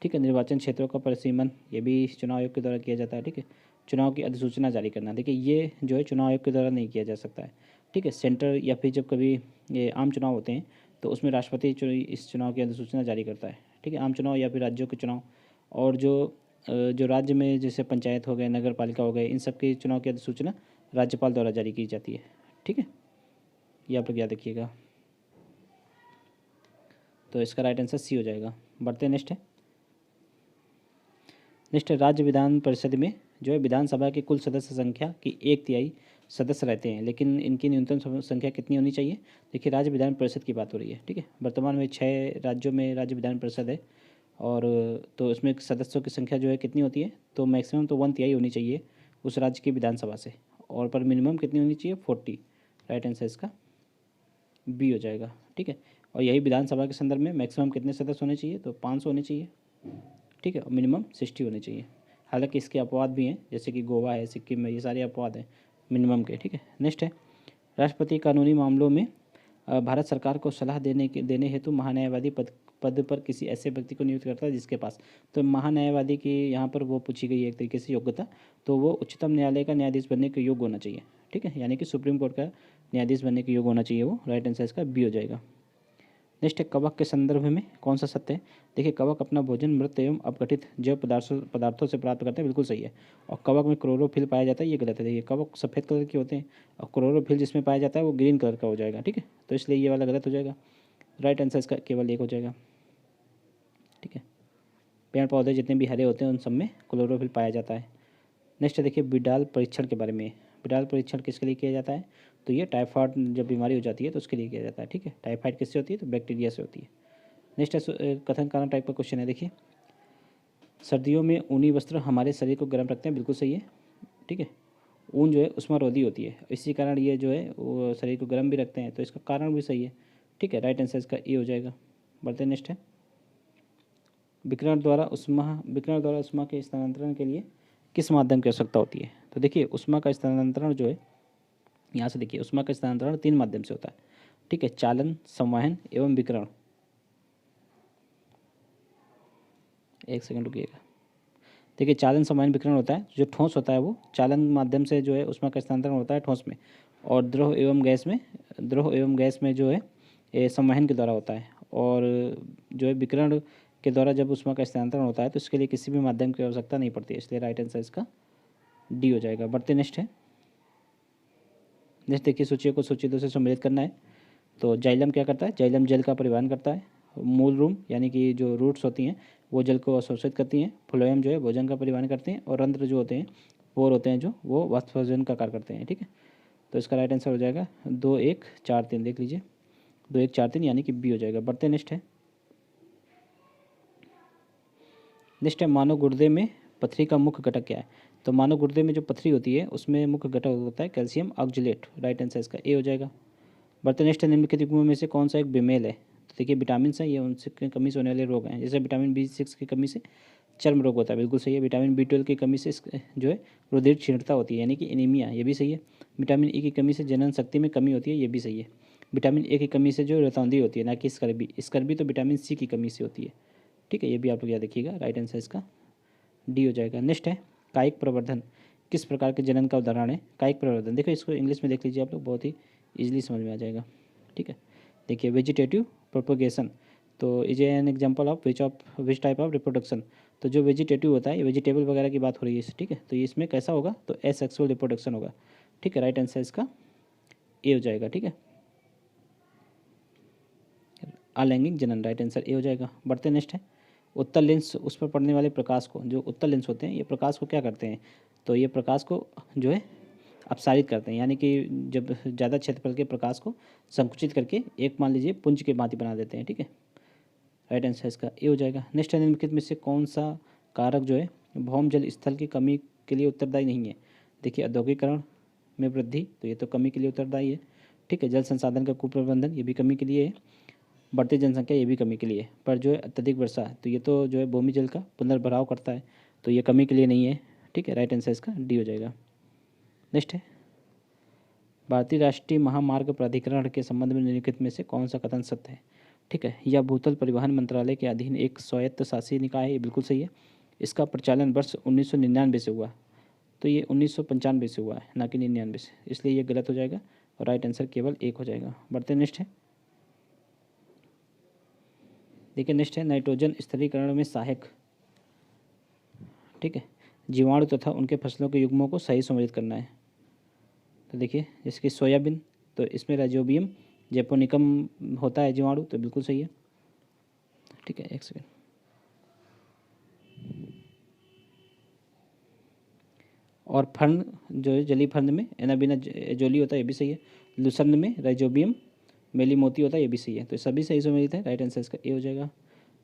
ठीक है, निर्वाचन क्षेत्रों का परिसीमन, ये भी चुनाव आयोग के द्वारा किया जाता है। ठीक है, चुनाव की अधिसूचना जारी करना, देखिए ये जो है चुनाव आयोग के द्वारा नहीं किया जा सकता है। ठीक है, सेंटर या फिर जब कभी ये आम चुनाव होते हैं, तो उसमें राष्ट्रपति इस चुनाव की अधिसूचना जारी करता है। ठीक है, आम चुनाव या फिर राज्यों के चुनाव, और जो राज्य में जैसे पंचायत हो गए, नगर पालिका हो गए, इन सब के चुनाव की अधिसूचना राज्यपाल द्वारा जारी की जाती है। ठीक है, ये आप लोग याद रखिएगा। तो इसका राइट आंसर सी हो जाएगा। बढ़ते नेक्स्ट है, नेक्स्ट राज्य विधान परिषद में जो है विधानसभा की कुल सदस्य संख्या की 1/3 सदस्य रहते हैं, लेकिन इनकी न्यूनतम संख्या कितनी होनी चाहिए? देखिए, राज्य विधान परिषद की बात हो रही है। ठीक है, वर्तमान में 6 राज्यों में राज्य विधान परिषद है, और तो इसमें सदस्यों की संख्या जो है कितनी होती है? तो मैक्सिमम तो 1/3 होनी चाहिए उस राज्य की विधानसभा से, और पर मिनिमम कितनी होनी चाहिए? 40। राइट आंसर इसका बी हो जाएगा। ठीक है, और यही विधानसभा के संदर्भ में मैक्सिमम कितने सदस्य होने चाहिए? तो 500 होने चाहिए। ठीक है, और मिनिमम 60 होने चाहिए। हालांकि इसके अपवाद भी हैं, जैसे कि गोवा है, सिक्किम में, ये सारे अपवाद हैं मिनिमम के। ठीक है, नेक्स्ट है, राष्ट्रपति कानूनी मामलों में भारत सरकार को सलाह देने हेतु महान्यायवादी पद पर किसी ऐसे व्यक्ति को नियुक्त करता है जिसके पास, तो महान्यायवादी की यहाँ पर वो पूछी गई है एक तरीके से योग्यता, तो वो उच्चतम न्यायालय का न्यायाधीश बनने के योग्य होना चाहिए। ठीक है, यानी कि सुप्रीम कोर्ट का न्यायाधीश बनने के योग्य होना चाहिए वो। राइट आंसर इसका बी हो जाएगा। नेक्स्ट है, कवक के संदर्भ में कौन सा सत्य है? देखिए, कवक अपना भोजन मृत एवं अपघटित जैव पदार्थों से प्राप्त करते हैं, बिल्कुल सही है। और कवक में क्लोरोफिल पाया जाता है, ये गलत है। देखिए, कवक सफ़ेद कलर के होते हैं, और क्लोरोफिल जिसमें पाया जाता है वो ग्रीन कलर का हो जाएगा। ठीक है, तो इसलिए ये वाला गलत हो जाएगा। राइट आंसर इसका केवल एक हो जाएगा। ठीक है, पेड़ पौधे जितने भी हरे होते हैं उन सब में क्लोरोफिल पाया जाता है। नेक्स्ट देखिए, बिडाल परीक्षण के बारे में। बिडाल परीक्षण किसके लिए किया जाता है? तो ये टाइफाइड जब बीमारी हो जाती है तो उसके लिए किया जाता है। ठीक है, टाइफाइड किससे होती है? तो बैक्टीरिया से होती है। नेक्स्ट है कथन कारण टाइप का क्वेश्चन है। देखिए, सर्दियों में ऊनी वस्त्र हमारे शरीर को गर्म रखते हैं, बिल्कुल सही है। ठीक है, ऊन जो है उष्मारोधी होती है, इसी कारण ये जो है वो शरीर को गर्म भी रखते हैं, तो इसका कारण भी सही है। ठीक है, राइट आंसर इसका ए हो जाएगा। बढ़ते नेक्स्ट है, विकिरण द्वारा उष्मा के स्थानांतरण के लिए किस माध्यम की आवश्यकता होती है? तो देखिए, उष्मा का स्थानांतरण जो है, यहाँ से देखिए, उष्मा का स्थानांतरण 3 माध्यम से होता है। ठीक है, चालन, संवहन एवं विकिरण। एक सेकंड रुकिएगा। देखिए, चालन, संवहन, विकिरण होता है। जो ठोस होता है वो चालन माध्यम से जो है उष्मा का स्थानांतरण होता है ठोस में, और द्रव एवं गैस में जो है ये संवहन के द्वारा होता है। और जो है विकिरण के द्वारा जब उष्मा का स्थानांतरण होता है तो इसके लिए किसी भी माध्यम की आवश्यकता नहीं पड़ती है, इसलिए राइट आंसर इसका डी हो जाएगा। बढ़ते नेक्स्ट है। नेक्स्ट देखिए, सूची को सूची 2 से सम्मिलित करना है। तो जाइलम क्या करता है? जाइलम जल का परिवहन करता है। मूल रूम यानी कि जो रूट्स होती हैं वो जल को अवशोषित करती हैं। फ्लोएम जो है भोजन का परिवहन करते हैं। और रंध्र जो होते हैं, पोर होते हैं जो, वो वाष्पोत्सर्जन का कार्य करते हैं। ठीक है, तो इसका राइट आंसर हो जाएगा 2, 1, 4, 3। देख लीजिए, 2, 1, 4, 3 यानी कि बी हो जाएगा। बढ़ते नेक्स्ट है। नेक्स्ट है, मानव गुर्दे में पथरी का मुख्य घटक क्या है? तो मानव गुर्दे में जो पथरी होती है उसमें मुख्य घटक होता है कैल्शियम ऑक्जेलेट। राइट आंसर इसका ए हो जाएगा। बढ़ते नेक्स्ट है, निम्नलिखित युग्मों में से कौन सा एक बेमेल है? तो देखिए, विटामिन है, ये उनसे कमी से होने वाले रोग हैं। जैसे विटामिन B6 की कमी से चर्म रोग होता है, बिल्कुल सही है। विटामिन B12 की कमी से जो है रुधिर क्षीणता होती है, यानी कि एनीमिया, ये भी सही है। विटामिन E की कमी से जनन शक्ति में कमी होती है, ये भी सही है। विटामिन A की कमी से जो रतौंधी होती है, ना कि स्कर्वी तो विटामिन C की कमी से होती है। ठीक है, ये भी आप लोग याद रखिएगा। राइट आंसर इसका डी हो जाएगा। नेक्स्ट है, कायिक प्रवर्धन किस प्रकार के जनन का उदाहरण है? कायिक प्रवर्धन, देखो इसको इंग्लिश में देख लीजिए आप लोग, बहुत ही ईजिली समझ में आ जाएगा। ठीक है, देखिए, वेजिटेटिव प्रोपोगेशन, तो is an example of which type of reproduction. तो जो वेजिटेटिव होता है, ये वेजिटेबल वगैरह की बात हो रही है। ठीक है, तो ये इसमें कैसा होगा? तो एसेक्सुअल रिप्रोडक्शन होगा। ठीक है, राइट आंसर इसका ए हो जाएगा। ठीक है, अलैंगिक जनन, राइट आंसर ए हो जाएगा। बढ़ते नेक्स्ट है, उत्तल लेंस उस पर पड़ने वाले प्रकाश को, जो उत्तल लेंस होते हैं ये प्रकाश को क्या करते हैं? तो ये प्रकाश को जो है अपसारित करते हैं, यानी कि जब ज़्यादा क्षेत्रफल के प्रकाश को संकुचित करके एक मान लीजिए पुंज के भांति बना देते हैं। ठीक है, राइट आंसर इसका ए हो जाएगा। नेक्स्ट है, निम्नलिखित में से कौन सा कारक जो है भौम जल स्थल की कमी के लिए उत्तरदायी नहीं है? देखिए, औद्योगिकरण में वृद्धि, तो ये तो कमी के लिए उत्तरदायी है। ठीक है, जल संसाधन का कुप्रबंधन, ये भी कमी के लिए है। बढ़ती जनसंख्या, ये भी कमी के लिए है। पर जो है अत्यधिक वर्षा, तो ये तो जो है भूमि जल का पुनर्भराव करता है, तो ये कमी के लिए नहीं है। ठीक है, राइट आंसर इसका डी हो जाएगा। नेक्स्ट है, भारतीय राष्ट्रीय महामार्ग प्राधिकरण के संबंध में निम्नलिखित में से कौन सा कथन सत्य है? ठीक है, यह भूतल परिवहन मंत्रालय के अधीन एक स्वायत्त शासी निकाय है, ये बिल्कुल सही है। इसका प्रचालन वर्ष 1999 से हुआ, तो ये 1995 से हुआ है, ना कि 99 से, इसलिए ये गलत हो जाएगा और राइट आंसर केवल एक हो जाएगा। बढ़ते नेक्स्ट है, देखिए, नेक्स्ट है, नाइट्रोजन स्थिरीकरण में सहायक, ठीक है, जीवाणु तथा उनके फसलों के युग्मों को सही सम्मिलित करना है। तो देखिए, जैसे कि सोयाबीन, तो इसमें राइजोबियम जेपोनिकम होता है जीवाणु, तो बिल्कुल सही है। ठीक है, एक सेकेंड। और फर्न जो है, जली फर्न में एनाबिना एजोली होता है, ये भी सही है। लुसर्न में राइजोबियम मेलीमोती होता है, ये भी सही है। तो सभी सही सम्मिलित है, राइट आंसर इसका ए हो जाएगा।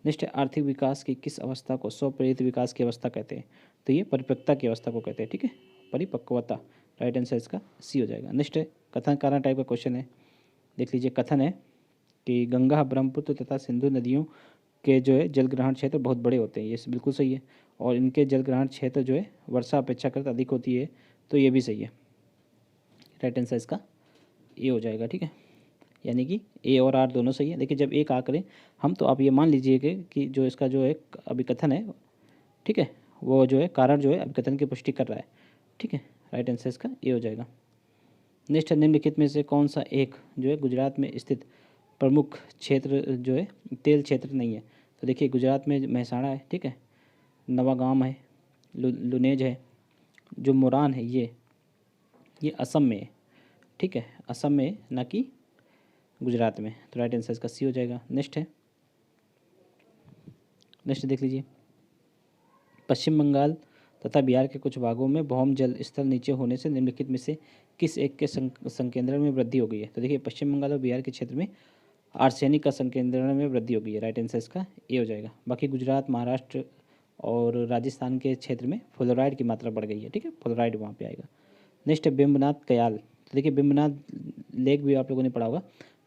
नेक्स्ट है, आर्थिक विकास की किस अवस्था को स्वप्रेरित विकास की अवस्था कहते हैं? तो ये परिपक्वता की अवस्था को कहते हैं। ठीक है, परिपक्वता, राइट आंसर इसका सी हो जाएगा। नेक्स्ट है, कथन कारण टाइप का क्वेश्चन है। देख लीजिए, कथन है कि गंगा, ब्रह्मपुत्र तथा सिंधु नदियों के जो है जल ग्रहण क्षेत्र बहुत बड़े होते हैं, ये बिल्कुल सही है। और इनके जल ग्रहण क्षेत्र जो है वर्षा अपेक्षाकृत अधिक होती है, तो ये भी सही है। राइट आंसर इसका ए हो जाएगा। ठीक है, यानी कि ए और आर दोनों सही है। देखिए, जब एक आ करें हम, तो आप ये मान लीजिए कि जो इसका जो है अभिकथन है, ठीक है, वो जो है कारण जो है अभिकथन की पुष्टि कर रहा है। ठीक है, राइट आंसर इसका ए हो जाएगा। नेक्स्ट, निम्नलिखित में से कौन सा एक जो है गुजरात में स्थित प्रमुख क्षेत्र जो है तेल क्षेत्र नहीं है? तो देखिए, गुजरात में महसाणा है, ठीक है, नवागाम है, लुनेज है, जो मोरान है, ये असम में है। ठीक है, असम में है, ना कि गुजरात में। तो राइट आंसर इसका सी हो जाएगा। नेक्स्ट है, नेक्स्ट देख लीजिए, पश्चिम बंगाल तथा बिहार के कुछ भागों में भौम जल स्तर नीचे होने से निम्नलिखित में से किस एक के संकेंद्रण में वृद्धि हो गई है? तो देखिए पश्चिम बंगाल और बिहार के क्षेत्र में आर्सेनिक का संकेंद्रण में वृद्धि हो गई है। राइट आंसर इसका ए हो जाएगा। बाकी गुजरात, महाराष्ट्र और राजस्थान के क्षेत्र में फ्लोराइड की मात्रा बढ़ गई है। ठीक है, फ्लोराइड वहाँ पे आएगा। नेक्स्ट है बिम्बनाथ कयाल। तो देखिए बिम्बनाथ लेक भी आप लोगों ने पढ़ा होगा।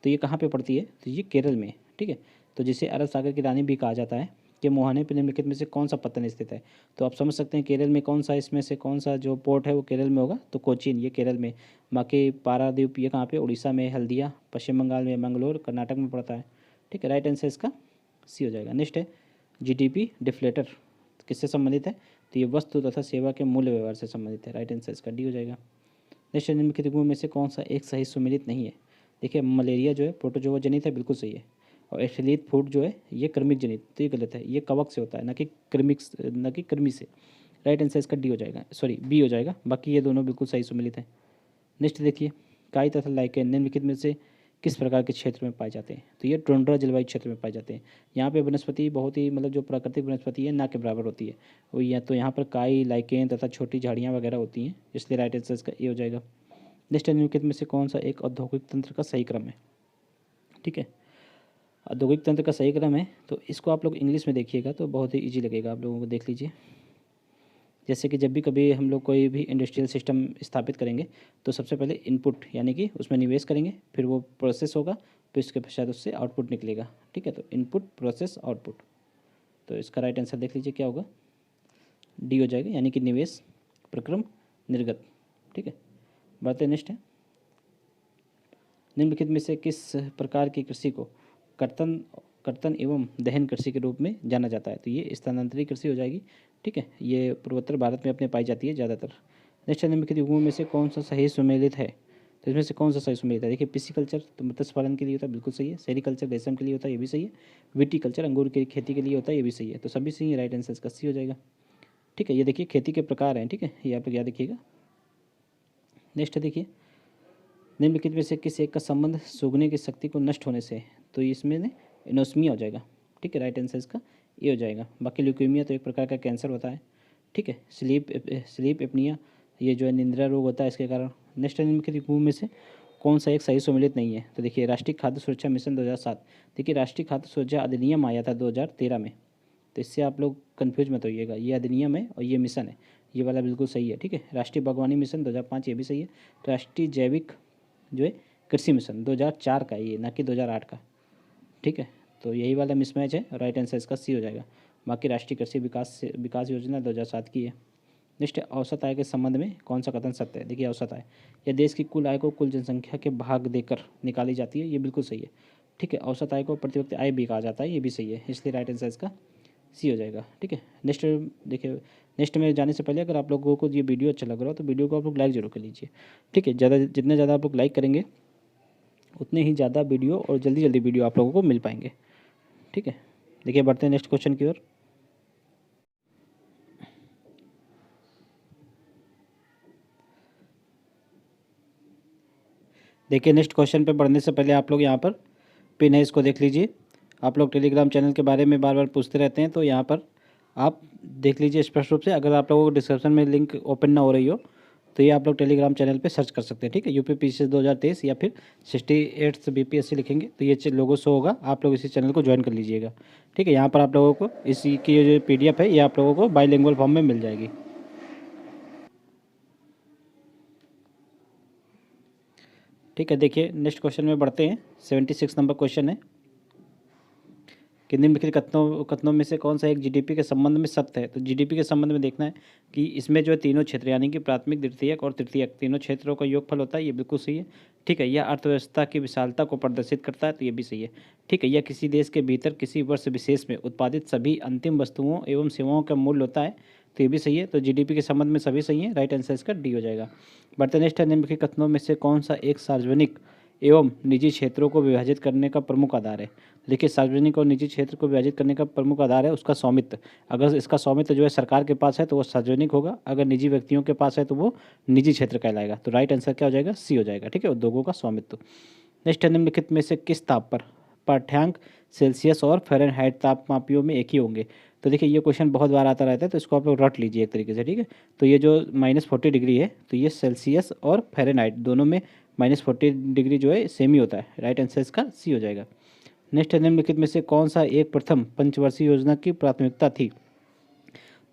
तो ये कहाँ पे पड़ती है? तो ये केरल में है। ठीक है, तो जिसे अरब सागर की रानी भी कहा जाता है कि मोहाने पे निम्नलिखित में से कौन सा पत्तन स्थित है? तो आप समझ सकते हैं केरल में कौन सा, इसमें से कौन सा जो पोर्ट है वो केरल में होगा, तो कोचीन ये केरल में। बाकी पारादीप ये कहाँ पे? उड़ीसा में। हल्दिया पश्चिम बंगाल में। मंगलोर कर्नाटक में पड़ता है। ठीक है, राइट आंसर इसका सी हो जाएगा। नेक्स्ट है जीडीपी डिफ्लेटर किससे संबंधित है? तो ये वस्तु तथा सेवा के मूल्य व्यवहार से संबंधित है। राइट आंसर इसका डी हो जाएगा। नेक्स्ट निम्नलिखित गुणों में से कौन सा एक सही सुमेलित नहीं है? देखिए मलेरिया जो है प्रोटोजोआ जनित है, बिल्कुल सही है। और एथिलीट फूड जो है ये कृमिक जनित, तो ये गलत है। ये कवक से होता है, न कि कृमि से। राइट आंसर इसका डी हो जाएगा, सॉरी बी हो जाएगा। बाकी ये दोनों बिल्कुल सही सुमेलित हैं। नेक्स्ट देखिए काई तथा लाइकेन निम्नलिखित में से किस प्रकार के क्षेत्र में पाए जाते हैं? तो ये टुंड्रा जलवायु क्षेत्र में पाए जाते हैं। यहाँ पे वनस्पति बहुत ही मतलब जो प्राकृतिक वनस्पति है ना के बराबर होती है वो, या तो यहाँ पर काई, लाइकेन तथा छोटी झाड़ियाँ वगैरह होती हैं, इसलिए राइट आंसर इसका ए हो जाएगा। नेक्स्ट निम्नलिखित में से कौन सा एक औद्योगिक तंत्र का सही क्रम है? ठीक है, औद्योगिक तंत्र का सही क्रम है तो इसको आप लोग इंग्लिश में देखिएगा तो बहुत ही ईजी लगेगा आप लोगों को। देख लीजिए, जैसे कि जब भी कभी हम लोग कोई भी इंडस्ट्रियल सिस्टम स्थापित करेंगे तो सबसे पहले इनपुट यानी कि उसमें निवेश करेंगे, फिर वो प्रोसेस होगा, फिर उसके पश्चात उससे आउटपुट निकलेगा। ठीक है, तो इनपुट, प्रोसेस, आउटपुट। तो इसका राइट आंसर देख लीजिए क्या होगा, डी हो जाएगा, यानी कि निवेश, प्रक्रम, निर्गत। ठीक है, बढ़ते नेक्स्ट है निम्नलिखित में से किस प्रकार की कृषि को कर्तन एवं दहन कृषि के रूप में जाना जाता है? तो ये स्थानांतरित कृषि हो जाएगी। ठीक है, ये पूर्वोत्तर भारत में अपने पाई जाती है ज़्यादातर। नेक्स्ट निम्नलिखित युगों में से कौन सा सही सुमेलित है? तो इसमें से कौन सा सही सुमेलित है? देखिए पिसिकल्चर तो मत्स्य पालन के लिए होता है, बिल्कुल सही है। सेरिकल्चर रेशम के लिए होता है, ये भी सही है। विटीकल्चर अंगूर की खेती के लिए होता है, ये भी सही है। तो सभी सही है, राइट आंसर इसका सी हो जाएगा। ठीक है, ये देखिए खेती के प्रकार हैं। ठीक है, ये आप लोग याद रखिएगा। नेक्स्ट देखिए निम्नलिखित में से किस एक का संबंध सूखने की शक्ति को नष्ट होने से? तो इसमें एनोस्मिया हो जाएगा। ठीक है, राइट आंसर इसका ये हो जाएगा। बाकी ल्यूकेमिया तो एक प्रकार का कैंसर होता है। ठीक है, स्लीप एपनिया ये जो है निंद्रा रोग होता है इसके कारण। नेक्स्ट निम्नलिखित युग्मों में से कौन सा एक सही सुमेलित नहीं है? तो देखिए राष्ट्रीय खाद्य सुरक्षा मिशन 2007। देखिए राष्ट्रीय खाद्य सुरक्षा अधिनियम आया था 2013 में, तो इससे आप लोग कन्फ्यूज मत होइएगा। ये अधिनियम है और ये मिशन है, ये वाला बिल्कुल सही है। ठीक है, राष्ट्रीय बागवानी मिशन 2005 ये भी सही है। राष्ट्रीय जैविक जो है कृषि मिशन 2004 का है ये, ना कि 2008 का। ठीक है, तो यही वाला मिसमैच है, राइट आंसर इसका सी हो जाएगा। बाकी राष्ट्रीय कृषि विकास योजना 2007 की है। नेक्स्ट है औसत आय के संबंध में कौन सा कथन सत्य है? देखिए औसत आय यह देश की कुल आय को कुल जनसंख्या के भाग देकर निकाली जाती है, ये बिल्कुल सही है। ठीक है, औसत आय को प्रति व्यक्ति आय भी कहा जाता है, ये भी सही है, इसलिए राइट आंसर इसका सी हो जाएगा। ठीक है, नेक्स्ट देखिए नेक्स्ट में जाने से पहले अगर आप लोगों को ये वीडियो अच्छा लग रहा हो तो वीडियो को आप लोग लाइक जरूर कर लीजिए। ठीक है, जितने ज़्यादा आप लोग लाइक करेंगे उतने ही ज़्यादा वीडियो और जल्दी जल्दी वीडियो आप लोगों को मिल पाएंगे। ठीक है, देखिए बढ़ते हैं नेक्स्ट क्वेश्चन की ओर। देखिए नेक्स्ट क्वेश्चन पे बढ़ने से पहले आप लोग यहाँ पर पिन है, इसको देख लीजिए। आप लोग टेलीग्राम चैनल के बारे में बार बार पूछते रहते हैं, तो यहाँ पर आप देख लीजिए स्पष्ट रूप से। अगर आप लोगों को डिस्क्रिप्शन में लिंक ओपन ना हो रही हो तो ये आप लोग टेलीग्राम चैनल पे सर्च कर सकते हैं। ठीक है, यूपी पीसीएस 2023 या फिर 68 बीपीएससी लिखेंगे तो ये लोगो शो होगा, आप लोग इसी चैनल को ज्वाइन कर लीजिएगा। ठीक है, यहाँ पर आप लोगों को इसी की जो PDF है ये आप लोगों को बाईलिंगुअल फॉर्म में मिल जाएगी। ठीक है, देखिए नेक्स्ट क्वेश्चन में बढ़ते हैं। 76 नंबर क्वेश्चन है कि निम्नलिखित कथनों में से कौन सा एक जीडीपी के संबंध में सत्य है? तो जीडीपी के संबंध में देखना है कि इसमें जो है तीनों क्षेत्र यानी कि प्राथमिक, द्वितीयक और तृतीयक तीनों क्षेत्रों का योगफल होता है, ये बिल्कुल सही है। ठीक है, यह अर्थव्यवस्था की विशालता को प्रदर्शित करता है, तो ये भी सही है। ठीक है, यह किसी देश के भीतर किसी वर्ष विशेष में उत्पादित सभी अंतिम वस्तुओं एवं सेवाओं का मूल्य होता है, तो ये भी सही है। तो जीडीपी के संबंध में सभी सही है, राइट आंसर इसका डी हो जाएगा। बढ़ते नेक्स्ट है निम्नलिखित कथनों में से कौन सा एक सार्वजनिक एवं निजी क्षेत्रों को विभाजित करने का प्रमुख आधार है? देखिए सार्वजनिक और निजी क्षेत्र को विभाजित करने का प्रमुख आधार है उसका स्वामित्व। अगर इसका स्वामित्व जो है सरकार के पास है तो वो सार्वजनिक होगा, अगर निजी व्यक्तियों के पास है तो वो निजी क्षेत्र कहलाएगा। तो राइट आंसर क्या हो जाएगा? सी हो जाएगा। ठीक है, उद्योगों का स्वामित्व। नेक्स्ट है निम्नलिखित में से किस ताप पर पाठ्यांक सेल्सियस और फ़ारेनहाइट तापमापियों में एक ही होंगे। तो देखिए ये क्वेश्चन बहुत बार आता रहता है, तो इसको आप लोग रट लीजिए एक तरीके से, ठीक है। तो ये जो -40 डिग्री है, तो ये सेल्सियस और फ़ारेनहाइट दोनों में -40 डिग्री जो है सेम ही होता है। राइट आंसर इसका सी हो जाएगा। नेक्स्ट है, निम्नलिखित में से कौन सा एक प्रथम पंचवर्षीय योजना की प्राथमिकता थी?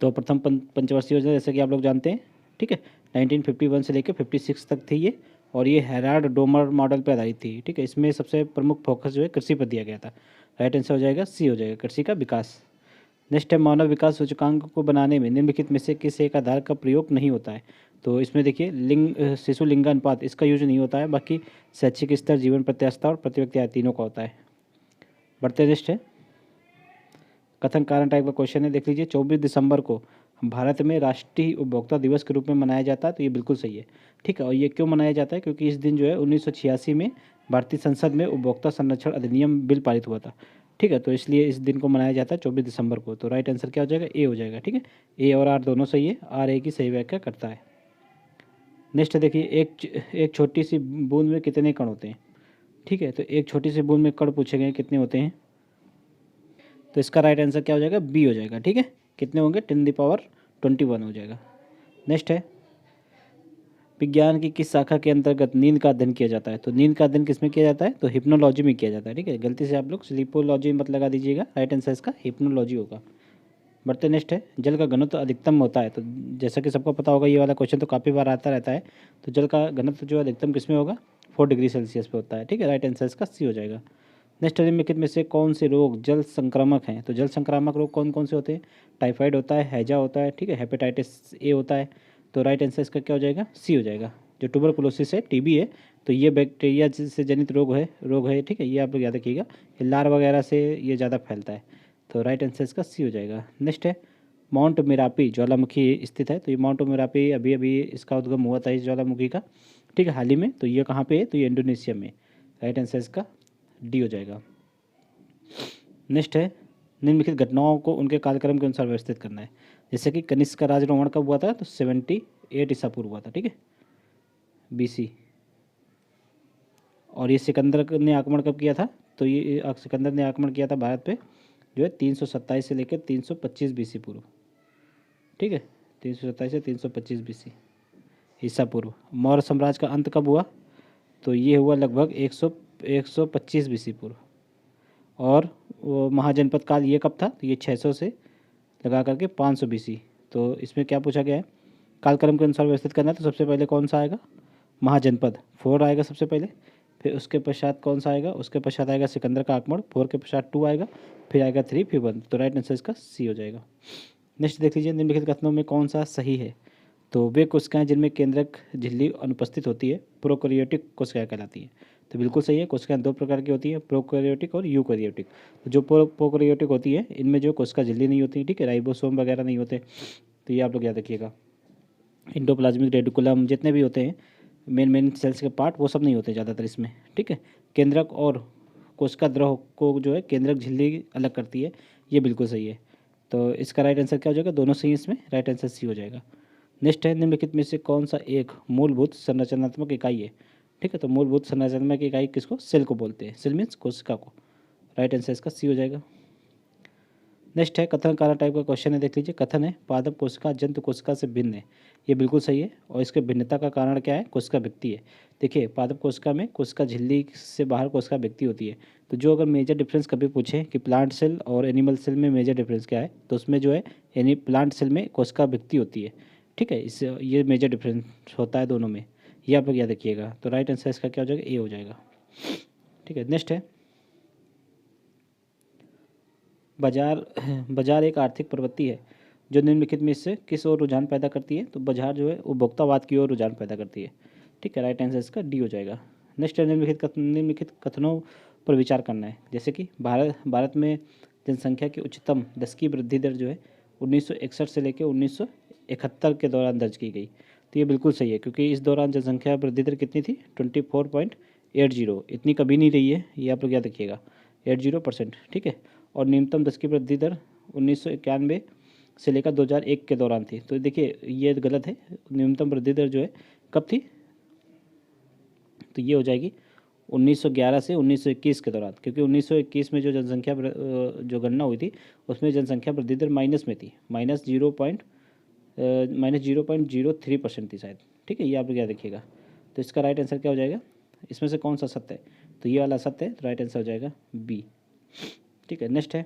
तो प्रथम पंचवर्षीय योजना जैसे कि आप लोग जानते हैं, ठीक है, 1951 से लेकर 56 तक थी ये, और ये हेराल्ड डोमर मॉडल पर आधारित थी, ठीक है। इसमें सबसे प्रमुख फोकस जो है कृषि पर दिया गया था। राइट आंसर हो जाएगा सी हो जाएगा, कृषि का विकास। नेक्स्ट है, मानव विकास सूचकांक को बनाने में निम्नलिखित में से किस एक आधार का प्रयोग नहीं होता है? तो इसमें देखिए शिशु लिंगानुपात इसका यूज नहीं होता है, बाकी शैक्षिक स्तर, जीवन प्रत्याशा और प्रति व्यक्ति आय तीनों का होता है। बढ़ते नेक्स्ट है, कथन कारण टाइप का क्वेश्चन है, देख लीजिए। 24 दिसंबर को भारत में राष्ट्रीय उपभोक्ता दिवस के रूप में मनाया जाता है, तो ये बिल्कुल सही है, ठीक है। और ये क्यों मनाया जाता है? क्योंकि इस दिन जो है 1986 में भारतीय संसद में उपभोक्ता संरक्षण अधिनियम बिल पारित हुआ था, ठीक है। तो इसलिए इस दिन को मनाया जाता है 24 दिसंबर को। तो राइट आंसर क्या हो जाएगा? ए हो जाएगा, ठीक है। ए और आर दोनों सही है, आर ए की सही व्याख्या करता है। नेक्स्ट देखिए, एक छोटी सी बूंद में कितने कण होते हैं? ठीक है, तो एक छोटी सी बूंद में कण पूछे गए कितने होते हैं? तो इसका राइट आंसर क्या हो जाएगा? बी हो जाएगा, ठीक है। कितने होंगे? 10⁻21 हो जाएगा। नेक्स्ट है, विज्ञान की किस शाखा के अंतर्गत नींद का अध्ययन किया जाता है? तो नींद का अध्ययन किस में किया जाता है? तो हिप्नोलॉजी में किया जाता है, ठीक है। गलती से आप लोग स्लीपोलॉजी मत लगा दीजिएगा, राइट आंसर इसका हिप्नोलॉजी होगा। बढ़ते नेक्स्ट है, जल का घनत्व अधिकतम होता है। तो जैसा कि सबको पता होगा, ये वाला क्वेश्चन तो काफ़ी बार आता रहता है। तो जल का घनत्व जो अधिकतम किस में होगा? 4 डिग्री सेल्सियस पे होता है, ठीक है। राइट आंसर इसका सी हो जाएगा। नेक्स्ट निम्नलिखित में से कौन से रोग जल संक्रामक हैं? तो जल संक्रामक रोग कौन कौन से होते हैं? टाइफाइड होता है, हैजा होता है, ठीक है, हेपेटाइटिस ए होता है। तो राइट आंसर इसका क्या हो जाएगा? सी हो जाएगा। जो ट्यूबरकुलोसिस है, टीबी है, तो ये बैक्टीरिया से जनित रोग है, ठीक है। ये आप लोग याद रखिएगा, लार वगैरह से ये ज़्यादा फैलता है। तो राइट आंसर इसका सी हो जाएगा। नेक्स्ट है, माउंट मेरापी ज्वालामुखी स्थित है। तो ये माउंट मेरापी अभी अभी इसका उद्गम हुआ था इस ज्वालामुखी का, ठीक है, हाल ही में। तो ये कहाँ पे है? तो ये इंडोनेशिया में। राइट आंसर इसका डी हो जाएगा। नेक्स्ट है, निम्नलिखित घटनाओं को उनके कालक्रम के अनुसार व्यवस्थित करना है। जैसे कि कनिष्क का राजरोहण कब हुआ था? तो 78 ईसा पूर्व हुआ था, ठीक है, BC। और ये सिकंदर ने आक्रमण कब किया था? तो ये सिकंदर ने आक्रमण किया था भारत पे जो है 327 से लेकर 325 BC पूर्व, ठीक है, 327 से 325 BC ईसा पूर्व। मौर्य साम्राज्य का अंत कब हुआ? तो ये हुआ लगभग 125 BC पूर्व। और वो महाजनपद काल ये कब था? तो ये 600 से लगा करके 500 BC। तो इसमें क्या पूछा गया है? कालक्रम के अनुसार व्यवस्थित करना है। तो सबसे पहले कौन सा आएगा? महाजनपद 4 आएगा सबसे पहले, फिर उसके पश्चात कौन सा आएगा? उसके पश्चात आएगा सिकंदर का आक्रमण, 4 के पश्चात 2 आएगा, फिर आएगा 3, फिर 1। तो राइट आंसर इसका सी हो जाएगा। नेक्स्ट देख लीजिए, निम्नलिखित कथनों में कौन सा सही है? तो वे कोशिकाएं जिनमें केंद्रक झिल्ली अनुपस्थित होती है प्रोकैरियोटिक कोशिकाएं कहलाती हैं। तो बिल्कुल सही है, कोशिकाएं 2 प्रकार की होती हैं, प्रोकैरियोटिक और यूकैरियोटिक। तो जो प्रोकैरियोटिक होती है, इनमें जो कोशिका झिल्ली नहीं होती, ठीक है, राइबोसोम वगैरह नहीं होते। तो ये आप लोग याद रखिएगा। इंडोप्लाज्मिक रेडिकुलम जितने भी होते हैं मेन सेल्स के पार्ट, वो सब नहीं होते ज़्यादातर इसमें, ठीक है। केंद्रक और कोशिका द्रव को जो है केंद्रक झिल्ली अलग करती है, ये बिल्कुल सही है। तो इसका राइट आंसर क्या हो जाएगा? दोनों सही इसमें, राइट आंसर सी हो जाएगा। नेक्स्ट है, निम्नलिखित में से कौन सा एक मूलभूत संरचनात्मक इकाई है? ठीक है, तो मूलभूत संरचनात्मक इकाई किसको? सेल को बोलते हैं। सेल मीन्स कोशिका को। राइट आंसर इसका सी हो जाएगा। नेक्स्ट है, कथन कारण टाइप का क्वेश्चन है, देख लीजिए। कथन है, पादप कोशिका जंतु कोशिका से भिन्न है। ये बिल्कुल सही है, और इसके भिन्नता का कारण क्या है? कोशिका व्यक्ति है। देखिए, पादप कोशिका में कोशिका झिल्ली से बाहर कोशिका व्यक्ति होती है। तो जो अगर मेजर डिफरेंस कभी पूछे कि प्लांट सेल और एनिमल सेल में मेजर डिफरेंस क्या है, तो उसमें जो है यानी प्लांट सेल में कोशिका व्यक्ति होती है, ठीक है। इससे ये मेजर डिफरेंस होता है दोनों में, ये आप लोग याद रखिएगा। तो राइट आंसर इसका क्या हो जाएगा? ए हो जाएगा, ठीक है। नेक्स्ट है, बाजार एक आर्थिक प्रवृत्ति है जो निम्नलिखित में से किस ओर रुझान पैदा करती है? तो बाजार जो है उपभोक्तावाद की ओर रुझान पैदा करती है, ठीक है। राइट आंसर इसका डी हो जाएगा। नेक्स्ट है, निम्नलिखित कथनों पर विचार करना है। जैसे कि भारत में जनसंख्या की उच्चतम 10 की वृद्धि दर जो है 1961 से लेकर 1971 के दौरान दर्ज की गई। तो ये बिल्कुल सही है, क्योंकि इस दौरान जनसंख्या वृद्धि दर कितनी थी? 24.80। इतनी कभी नहीं रही है, ये आप लोग याद रखिएगा, 80%, ठीक है। और न्यूनतम 10 की वृद्धि दर 1991 से लेकर 2001 के दौरान थी। तो देखिए ये गलत है, न्यूनतम वृद्धि दर जो है कब थी? तो ये हो जाएगी 1911 से 1921 के दौरान, क्योंकि 1921 में जो जनसंख्या जो गणना हुई थी उसमें जनसंख्या वृद्धि दर माइनस में थी, -0.03% थी शायद। ठीक है, ये आप लोग याद रखिएगा। तो इसका राइट आंसर क्या हो जाएगा, इसमें से कौन सा सत्य है, तो ये वाला सत्य है, तो राइट आंसर हो जाएगा बी। ठीक है, नेक्स्ट है,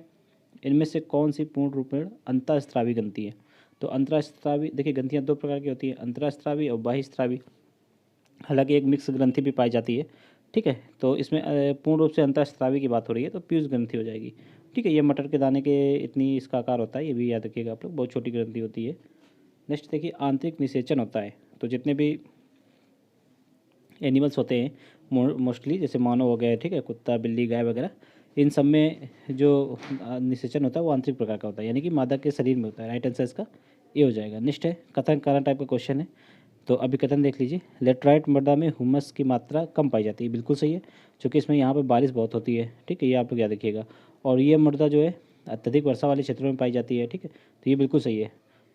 इनमें से कौन सी पूर्ण रूप में अंतःस्रावी ग्रंथि है। तो अंतःस्रावी, देखिए ग्रंथियाँ दो प्रकार की होती हैं, अंतःस्रावी और बाह्यस्रावी। हालांकि एक मिक्स ग्रंथि भी पाई जाती है। ठीक है, तो इसमें पूर्ण रूप से अंतःस्रावी की बात हो रही है, तो पीयूष ग्रंथि हो जाएगी। ठीक है, ये मटर के दाने के इतनी इसका आकार होता है, ये भी याद रखिएगा आप लोग, बहुत छोटी ग्रंथि होती है। नेक्स्ट देखिए, आंतरिक निषेचन होता है, तो जितने भी एनिमल्स होते हैं मोस्टली, जैसे मानव हो गए, ठीक है, कुत्ता बिल्ली गाय वगैरह, इन सब में जो निषेचन होता है वो आंतरिक प्रकार का होता है, यानी कि मादा के शरीर में होता है। राइट आंसर इसका ये हो जाएगा। नेक्स्ट है, कथन कारण टाइप का क्वेश्चन है, तो अभी कथन देख लीजिए, लेटराइट मृदा में ह्यूमस की मात्रा कम पाई जाती है, बिल्कुल सही है, क्योंकि इसमें यहाँ पे बारिश बहुत होती है। ठीक है, ये आप लोग याद रखिएगा। और ये मृदा जो है अत्यधिक वर्षा वाले क्षेत्रों में पाई जाती है। ठीक है, तो ये बिल्कुल सही है।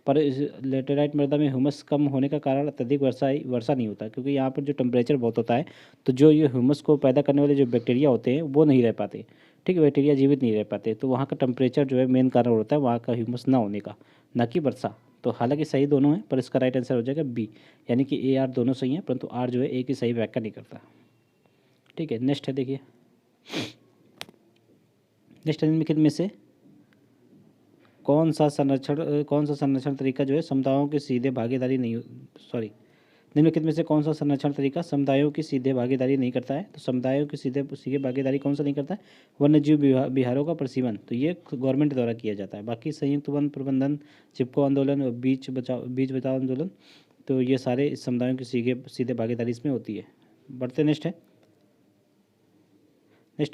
पर इस लेटेराइट मृदा में ह्यूमस कम होने का कारण अत्यधिक वर्षा नहीं होता, क्योंकि यहाँ पर जो टेम्परेचर बहुत होता है, तो जो ये ह्यूमस को पैदा करने वाले जो बैक्टीरिया होते हैं वो नहीं रह पाते। ठीक है, बैक्टीरिया जीवित नहीं रह पाते, तो वहाँ का टेम्परेचर जो है मेन कारण होता है वहाँ का ह्यूमस ना होने का, ना कि वर्षा। तो हालांकि सही दोनों है, पर इसका राइट आंसर हो जाएगा बी, यानी कि ए आर दोनों सही हैं, परंतु आर जो है एक ही सही व्याख्या नहीं करता। ठीक है, नेक्स्ट है, देखिए नेक्स्ट निम्नलिखित में से कौन सा संरक्षण तरीका जो है समुदायों की सीधे भागीदारी नहीं, सॉरी, निम्नलिखित में से कौन सा संरक्षण तरीका समुदायों की सीधे भागीदारी नहीं करता है। तो समुदायों की सीधे सीधे भागीदारी कौन सा नहीं करता है, वन्यजीव विहारों का प्रसीवन, तो ये गवर्नमेंट द्वारा किया जाता है। बाकी संयुक्त वन प्रबंधन, चिपको आंदोलन और बीच बचाओ आंदोलन, तो ये सारे इस समुदायों की सीधे सीधे भागीदारी इसमें होती है। बढ़ते नेक्स्ट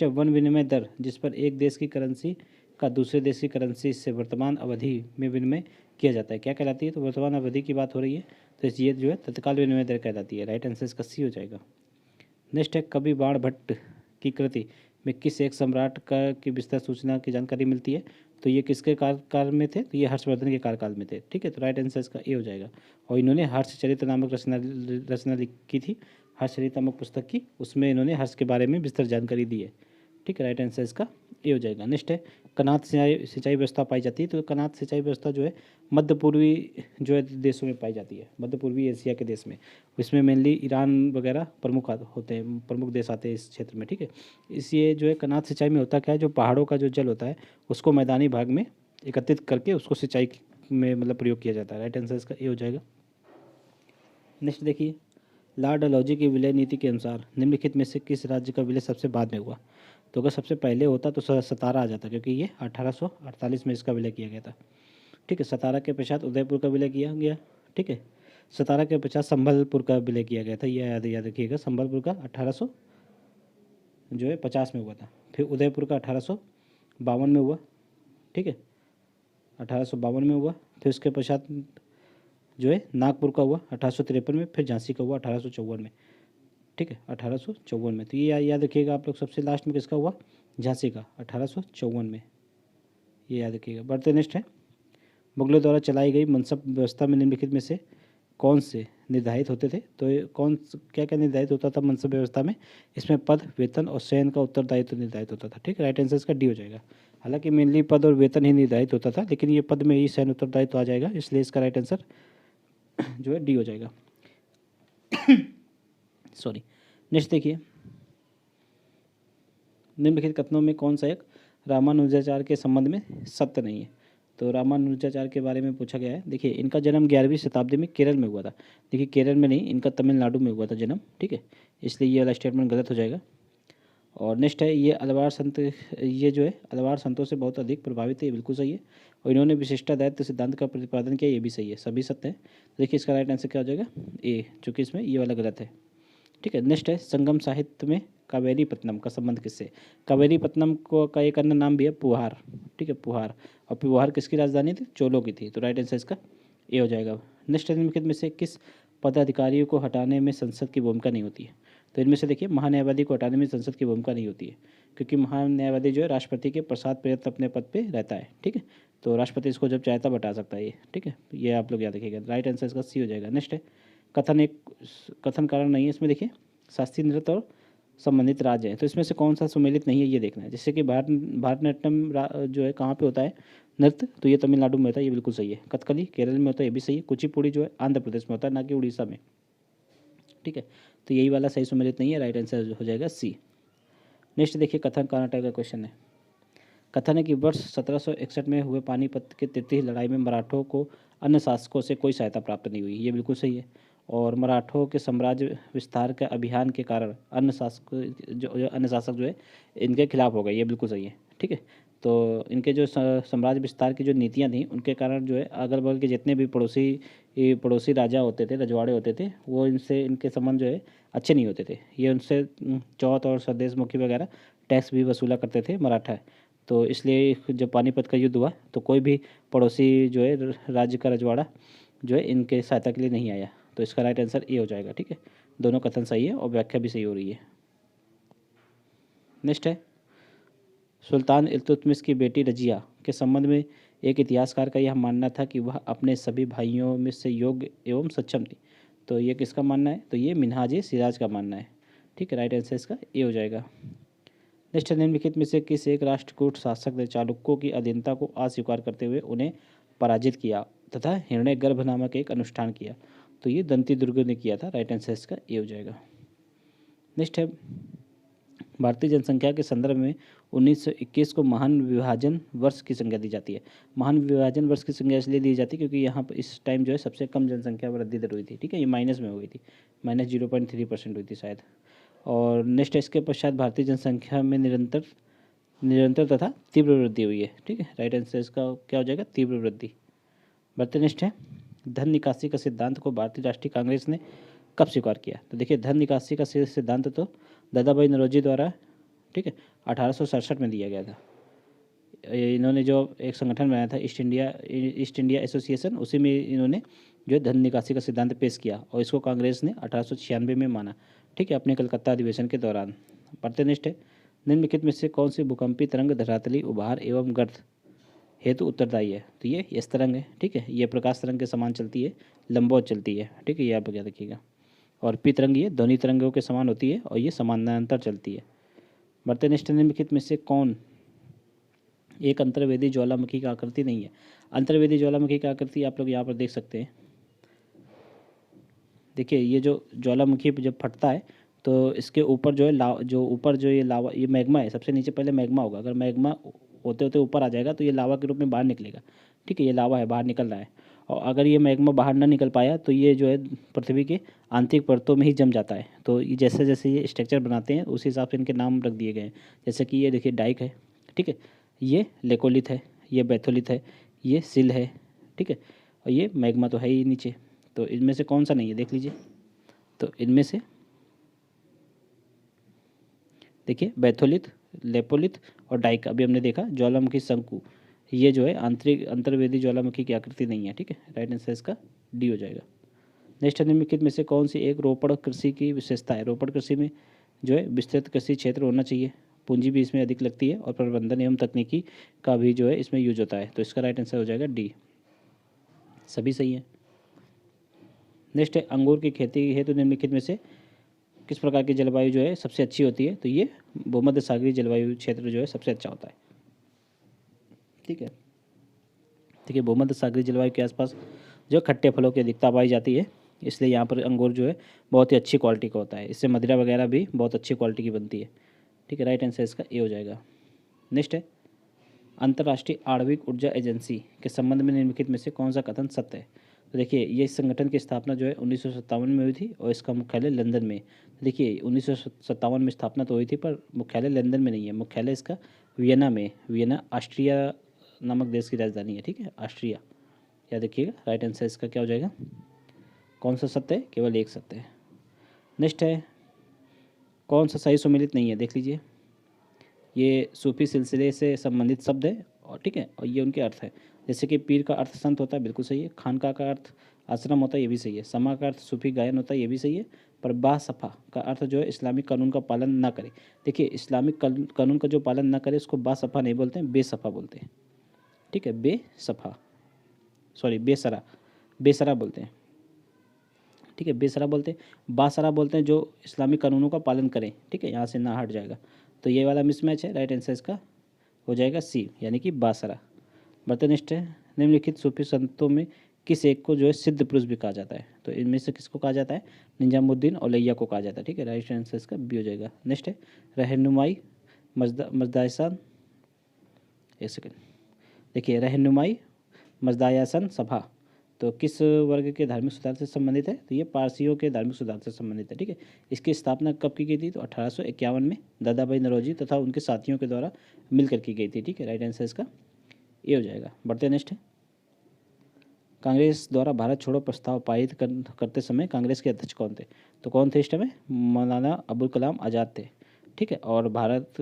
है वन विनिमय दर, जिस पर एक देश की करेंसी का दूसरे देश की करेंसी से वर्तमान अवधि में विनिमय किया जाता है, क्या कहलाती है। तो वर्तमान अवधि की बात हो रही है, तो इस ये जो है तत्काल विनिमय दर कहलाती है। राइट आंसर इसका सी हो जाएगा। नेक्स्ट है, कवि बाण भट्ट की कृति में किस एक सम्राट का की विस्तृत सूचना की जानकारी मिलती है। तो ये किसके कार्यकाल में थे, तो ये हर्षवर्धन के कार्यकाल में थे। ठीक है, तो राइट आंसर इसका ए हो जाएगा। और इन्होंने हर्षचरित नामक रचना लिखी थी, हर्षचरित नामक पुस्तक की, उसमें इन्होंने हर्ष के बारे में विस्तृत जानकारी दी है। ठीक है, राइट आंसर इसका ए हो जाएगा। नेक्स्ट है, कनात सिंचाई व्यवस्था पाई जाती है। तो कनात सिंचाई व्यवस्था जो है मध्य पूर्वी जो है देशों में पाई जाती है, मध्य पूर्वी एशिया के देश में। इसमें मेनली ईरान वगैरह प्रमुख होते हैं, प्रमुख देश आते हैं इस क्षेत्र में। ठीक है, इसलिए जो है कनात सिंचाई में होता क्या है, जो पहाड़ों का जो जल होता है उसको मैदानी भाग में एकत्रित करके उसको सिंचाई में मतलब प्रयोग किया जाता है। राइट आंसर इसका ए हो जाएगा। नेक्स्ट देखिए, लॉर्ड डलहौजी की विलय नीति के अनुसार निम्नलिखित में से किस राज्य का विलय सबसे बाद में हुआ। तो अगर सबसे पहले होता तो सतारा आ जाता, क्योंकि ये 1848 में इसका विलय किया गया था। ठीक है, सतारा के पश्चात उदयपुर का विलय किया गया। ठीक है, सतारा के पश्चात संभलपुर का विलय किया गया था, यह याद रखिएगा। संभलपुर का 1850 में हुआ था। फिर उदयपुर का 1852 में हुआ। ठीक है, 1852 में हुआ। फिर उसके पश्चात जो है नागपुर का हुआ 1853 में, फिर झांसी का हुआ 1854 में। ठीक है, 1854 में। तो ये याद रखिएगा आप लोग, सबसे लास्ट में किसका हुआ, झांसी का, 1854 में, ये याद रखिएगा। बढ़ते नेक्स्ट है, मुगलों द्वारा चलाई गई मनसब व्यवस्था में निम्नलिखित में से कौन से निर्धारित होते थे। तो क्या क्या निर्धारित होता था मनसब व्यवस्था में, इसमें पद, वेतन और शयन का उत्तरदायित्व निर्धारित होता था। ठीक है, राइट आंसर इसका डी हो जाएगा। हालांकि मेनली पद और वेतन ही निर्धारित होता था, लेकिन ये पद में ही शयन उत्तरदायित्व आ जाएगा, इसलिए इसका राइट आंसर जो है डी हो जाएगा। सॉरी। नेक्स्ट देखिए, निम्नलिखित कथनों में कौन सा एक रामानुजाचार्य के संबंध में सत्य नहीं है। तो रामानुजाचार्य के बारे में पूछा गया है। देखिए, इनका जन्म 11वीं शताब्दी में केरल में हुआ था। देखिए, केरल में नहीं, इनका तमिलनाडु में हुआ था जन्म। ठीक है, इसलिए ये वाला स्टेटमेंट गलत हो जाएगा। और नेक्स्ट है, ये अलवार संत, ये जो है अलवार संतों से बहुत अधिक प्रभावित है, ये बिल्कुल सही है। और इन्होंने विशिष्टाद्वैत सिद्धांत का प्रतिपादन किया, ये भी सही है, सभी सत्य है। देखिए, इसका राइट आंसर क्या हो जाएगा, ए, चूँकि इसमें ये वाला गलत है। ठीक है, नेक्स्ट है, संगम साहित्य में कावेरीपत्तनम का संबंध किससे। कावेरीपत्तनम को का एक अन्य नाम भी है पुहार। ठीक है, पुहार। और पुहार किसकी राजधानी थी, चोलों की थी। तो राइट आंसर इसका ए हो जाएगा। नेक्स्ट निम्नलिखित में से किस पदाधिकारियों को हटाने में संसद की भूमिका नहीं होती है। तो इनमें से देखिए, महान्यायवादी को हटाने में संसद की भूमिका नहीं होती है, क्योंकि महान्यायवादी जो है राष्ट्रपति के प्रसाद पर्यंत अपने पद पे रहता है। ठीक है, तो राष्ट्रपति इसको जब चाहे तब हटा सकता है ये। ठीक है, ये आप लोग याद रखिएगा। राइट आंसर इसका सी हो जाएगा। नेक्स्ट है, कथन कारण नहीं है इसमें। देखिए, शास्त्रीय नृत्य और संबंधित राज्य है। तो इसमें से कौन सा सुमेलित नहीं है ये देखना है। जैसे कि भारतनाट्यम जो है कहाँ पे होता है नृत्य, तो ये तमिलनाडु में होता है, ये बिल्कुल सही है। कथकली केरल में होता है, ये भी सही है। कुचिपुड़ी जो है आंध्र प्रदेश में होता है, ना कि उड़ीसा में। ठीक है, तो यही वाला सही सुमेलित नहीं है, राइट आंसर हो जाएगा सी। नेक्स्ट देखिए, कथन कर्नाटक का क्वेश्चन है। कथन है कि वर्ष 1761 में हुए पानीपत के तृतीय लड़ाई में मराठों को अन्य शासकों से कोई सहायता प्राप्त नहीं हुई, ये बिल्कुल सही है। और मराठों के साम्राज्य विस्तार के अभियान के कारण अन्य शासक जो अन्य शासक जो है इनके खिलाफ हो गए, ये बिल्कुल सही है। ठीक है, तो इनके जो साम्राज्य विस्तार की जो नीतियाँ थी उनके कारण जो है अगल बगल के जितने भी पड़ोसी राजा होते थे, रजवाड़े होते थे, वो इनसे इनके संबंध जो है अच्छे नहीं होते थे। ये उनसे चौथ और स्वदेश मुखी वगैरह टैक्स भी वसूला करते थे मराठा। तो इसलिए जब पानीपत का युद्ध हुआ तो कोई भी पड़ोसी जो है राज्य का रजवाड़ा जो है इनके सहायता के लिए नहीं आया। तो इसका राइट आंसर ए हो जाएगा। ठीक है, दोनों कथन सही है और व्याख्या भी सही हो रही है। नेक्स्ट है, सुल्तान इल्तुतमिश की बेटी रजिया के संबंध में एक इतिहासकार का यह मानना था कि वह अपने सभी भाइयों में से योग्य एवं सक्षम थी। तो ये किसका मानना है? तो ये मिन्हाज सिराज का मानना है। ठीक है, राइट आंसर इसका ए हो जाएगा। नेक्स्ट, निम्नलिखित में से किस एक राष्ट्रकूट शासक ने चालुक्यों की अधीनता को अस्वीकार करते हुए उन्हें पराजित किया तथा हिरण्यगर्भ नामक एक अनुष्ठान किया? तो ये दंती दुर्ग ने किया था। राइट आंसर इसका ए हो जाएगा। नेक्स्ट है, भारतीय जनसंख्या के संदर्भ में 1921 को महान विभाजन वर्ष की संज्ञा दी जाती है। महान विभाजन वर्ष की संज्ञा इसलिए दी जाती है क्योंकि यहाँ पर इस टाइम जो है सबसे कम जनसंख्या वृद्धि दर हुई थी। ठीक है, ये माइनस में हो गई थी, -0.3% हुई थी शायद। और नेक्स्ट इसके पश्चात भारतीय जनसंख्या में निरंतर तथा तीव्र वृद्धि हुई है। ठीक है, राइट आंसर इसका क्या हो जाएगा? तीव्र वृद्धि। बढ़ते नेक्स्ट है, धन निकासी का सिद्धांत को भारतीय राष्ट्रीय कांग्रेस ने कब स्वीकार किया? तो देखिए, धन निकासी का सिद्धांत तो दादा भाई नौरोजी द्वारा, ठीक है, 1867 में दिया गया था। इन्होंने जो एक संगठन बनाया था ईस्ट इंडिया एसोसिएशन, उसी में इन्होंने जो धन निकासी का सिद्धांत पेश किया और इसको कांग्रेस ने 1896 में माना। ठीक है, अपने कलकत्ता अधिवेशन के दौरान। बढ़ते नेक्स्ट है, निम्नलिखित में से कौन सी भूकंपी तरंग धरातली उभार एवं गर्त हेतु उत्तरदायी है? तो ये एस तरंग है। ठीक है, ये प्रकाश तरंग के समान चलती है, लंबवत चलती है। ठीक है, ये आप याद रखिएगा। और पी तरंग ये ध्वनि तरंगों के समान होती है और ये समानांतर चलती है। बढ़ते नेक्स्ट, निम्नलिखित में से कौन एक अंतर्वेदी ज्वालामुखी की आकृति नहीं है? अंतर्वेदी ज्वालामुखी की आकृति आप लोग यहाँ पर देख सकते हैं। देखिए, ये जो ज्वालामुखी जब फटता है तो इसके ऊपर जो है जो ऊपर जो ये लावा, ये मैग्मा है। सबसे नीचे पहले मैग्मा होगा, अगर मैग्मा होते होते ऊपर आ जाएगा तो ये लावा के रूप में बाहर निकलेगा। ठीक है, ये लावा है, बाहर निकल रहा है। और अगर ये मैग्मा बाहर ना निकल पाया तो ये जो है पृथ्वी के आंतरिक परतों में ही जम जाता है। तो ये जैसे जैसे ये स्ट्रक्चर बनाते हैं उस हिसाब से इनके नाम रख दिए गए हैं। जैसे कि ये देखिए डाइक है। ठीक है, ये लेकोलिथ है, ये बैथोलिथ है, ये सिल है। ठीक है, और ये मैग्मा तो है ही नीचे। तो इनमें से कौन सा नहीं है देख लीजिए। तो इनमें से देखिए बैथोलिथ, लेपोलिथ और डाइक अभी हमने देखा। ज्वालामुखी शंकु, ये जो है अंतर्वेदी ज्वालामुखी की आकृति नहीं है। ठीक है, राइट आंसर इसका डी हो जाएगा। नेक्स्ट, निम्नलिखित में से कौन सी एक रोपड़ कृषि की विशेषता है? रोपड़ कृषि में जो है विस्तृत कृषि क्षेत्र होना चाहिए, पूंजी भी इसमें अधिक लगती है और प्रबंधन एवं तकनीकी का भी जो है इसमें यूज होता है। तो इसका राइट आंसर हो जाएगा डी। सभी सही है। नेक्स्ट है, अंगूर की खेती हेतु निम्नलिखित में से किस प्रकार की जलवायु जो है सबसे अच्छी होती है? तो ये भूमध्य सागरीय जलवायु क्षेत्र जो है सबसे अच्छा होता है। ठीक है, देखिए भूमध्य सागरीय जलवायु के आसपास जो खट्टे फलों की अधिकता पाई जाती है, इसलिए यहाँ पर अंगूर जो है बहुत ही अच्छी क्वालिटी का होता है। इससे मदिरा वगैरह भी बहुत अच्छी क्वालिटी की बनती है। ठीक है, राइट आंसर इसका ए हो जाएगा। नेक्स्ट है, अंतर्राष्ट्रीय आणविक ऊर्जा एजेंसी के संबंध में निम्नलिखित में से कौन सा कथन सत्य है? तो देखिए, ये इस संगठन की स्थापना जो है 1957 में हुई थी और इसका मुख्यालय लंदन में। देखिए 1957 में स्थापना तो हुई थी पर मुख्यालय लंदन में नहीं है, मुख्यालय इसका वियना में। वियना ऑस्ट्रिया नामक देश की राजधानी है। ठीक है, ऑस्ट्रिया, याद रखिएगा। राइट आंसर इसका क्या हो जाएगा? कौन सा सत्य है? केवल एक सत्य है। नेक्स्ट है, कौन सा सही सुमेलित नहीं है? देख लीजिए, ये सूफी सिलसिले से संबंधित शब्द है और ठीक है, और ये उनके अर्थ है। जैसे कि पीर का अर्थ संत होता है, बिल्कुल सही है। खानका का अर्थ आश्रम होता है, ये भी सही है। समा का अर्थ सूफी गायन होता है, ये भी सही है। पर बासफ़ा का अर्थ जो है इस्लामिक कानून का पालन ना करे। देखिए, इस्लामिक कानून का जो पालन ना करे उसको बासफ़ा नहीं बोलते हैं, बेसफ़ा बोलते हैं। ठीक है, बेसफ़ा, सॉरी बेसरा, बेसरा बोलते हैं। ठीक है, बेसरा बोलते हैं। बासरा बोलते हैं जो इस्लामी कानूनों का पालन करें, ठीक है, यहाँ से ना हट जाएगा। तो ये वाला मिसमैच है, राइट आंसर इसका हो जाएगा सी, यानी कि बासरा। बढ़ते नेक्स्ट है, निम्नलिखित सूफी संतों में किस एक को जो है सिद्ध पुरुष भी कहा जाता है? तो इनमें से किसको कहा जाता है? निजामुद्दीन औलैया को कहा जाता है, ठीक है, राइट आंसर इसका बी हो जाएगा। नेक्स्ट है रहनुमाई मजदासन, एक सेकेंड, देखिए रहनुमाई मजदायासन सभा तो किस वर्ग के धार्मिक सुधार से संबंधित है? तो ये पारसियों के धार्मिक सुधार से संबंधित है, ठीक है। इसकी स्थापना कब की गई थी? तो 1851 में दादा भाई नौरोजी तथा उनके साथियों के द्वारा मिलकर की गई थी, ठीक है, राइट आंसर इसका ये हो जाएगा। बढ़ते नेक्स्ट है, कांग्रेस द्वारा भारत छोड़ो प्रस्ताव पारित करते समय कांग्रेस के अध्यक्ष कौन थे? तो कौन थे इस टाइम में? मौलाना अबुल कलाम आज़ाद थे, ठीक है। और भारत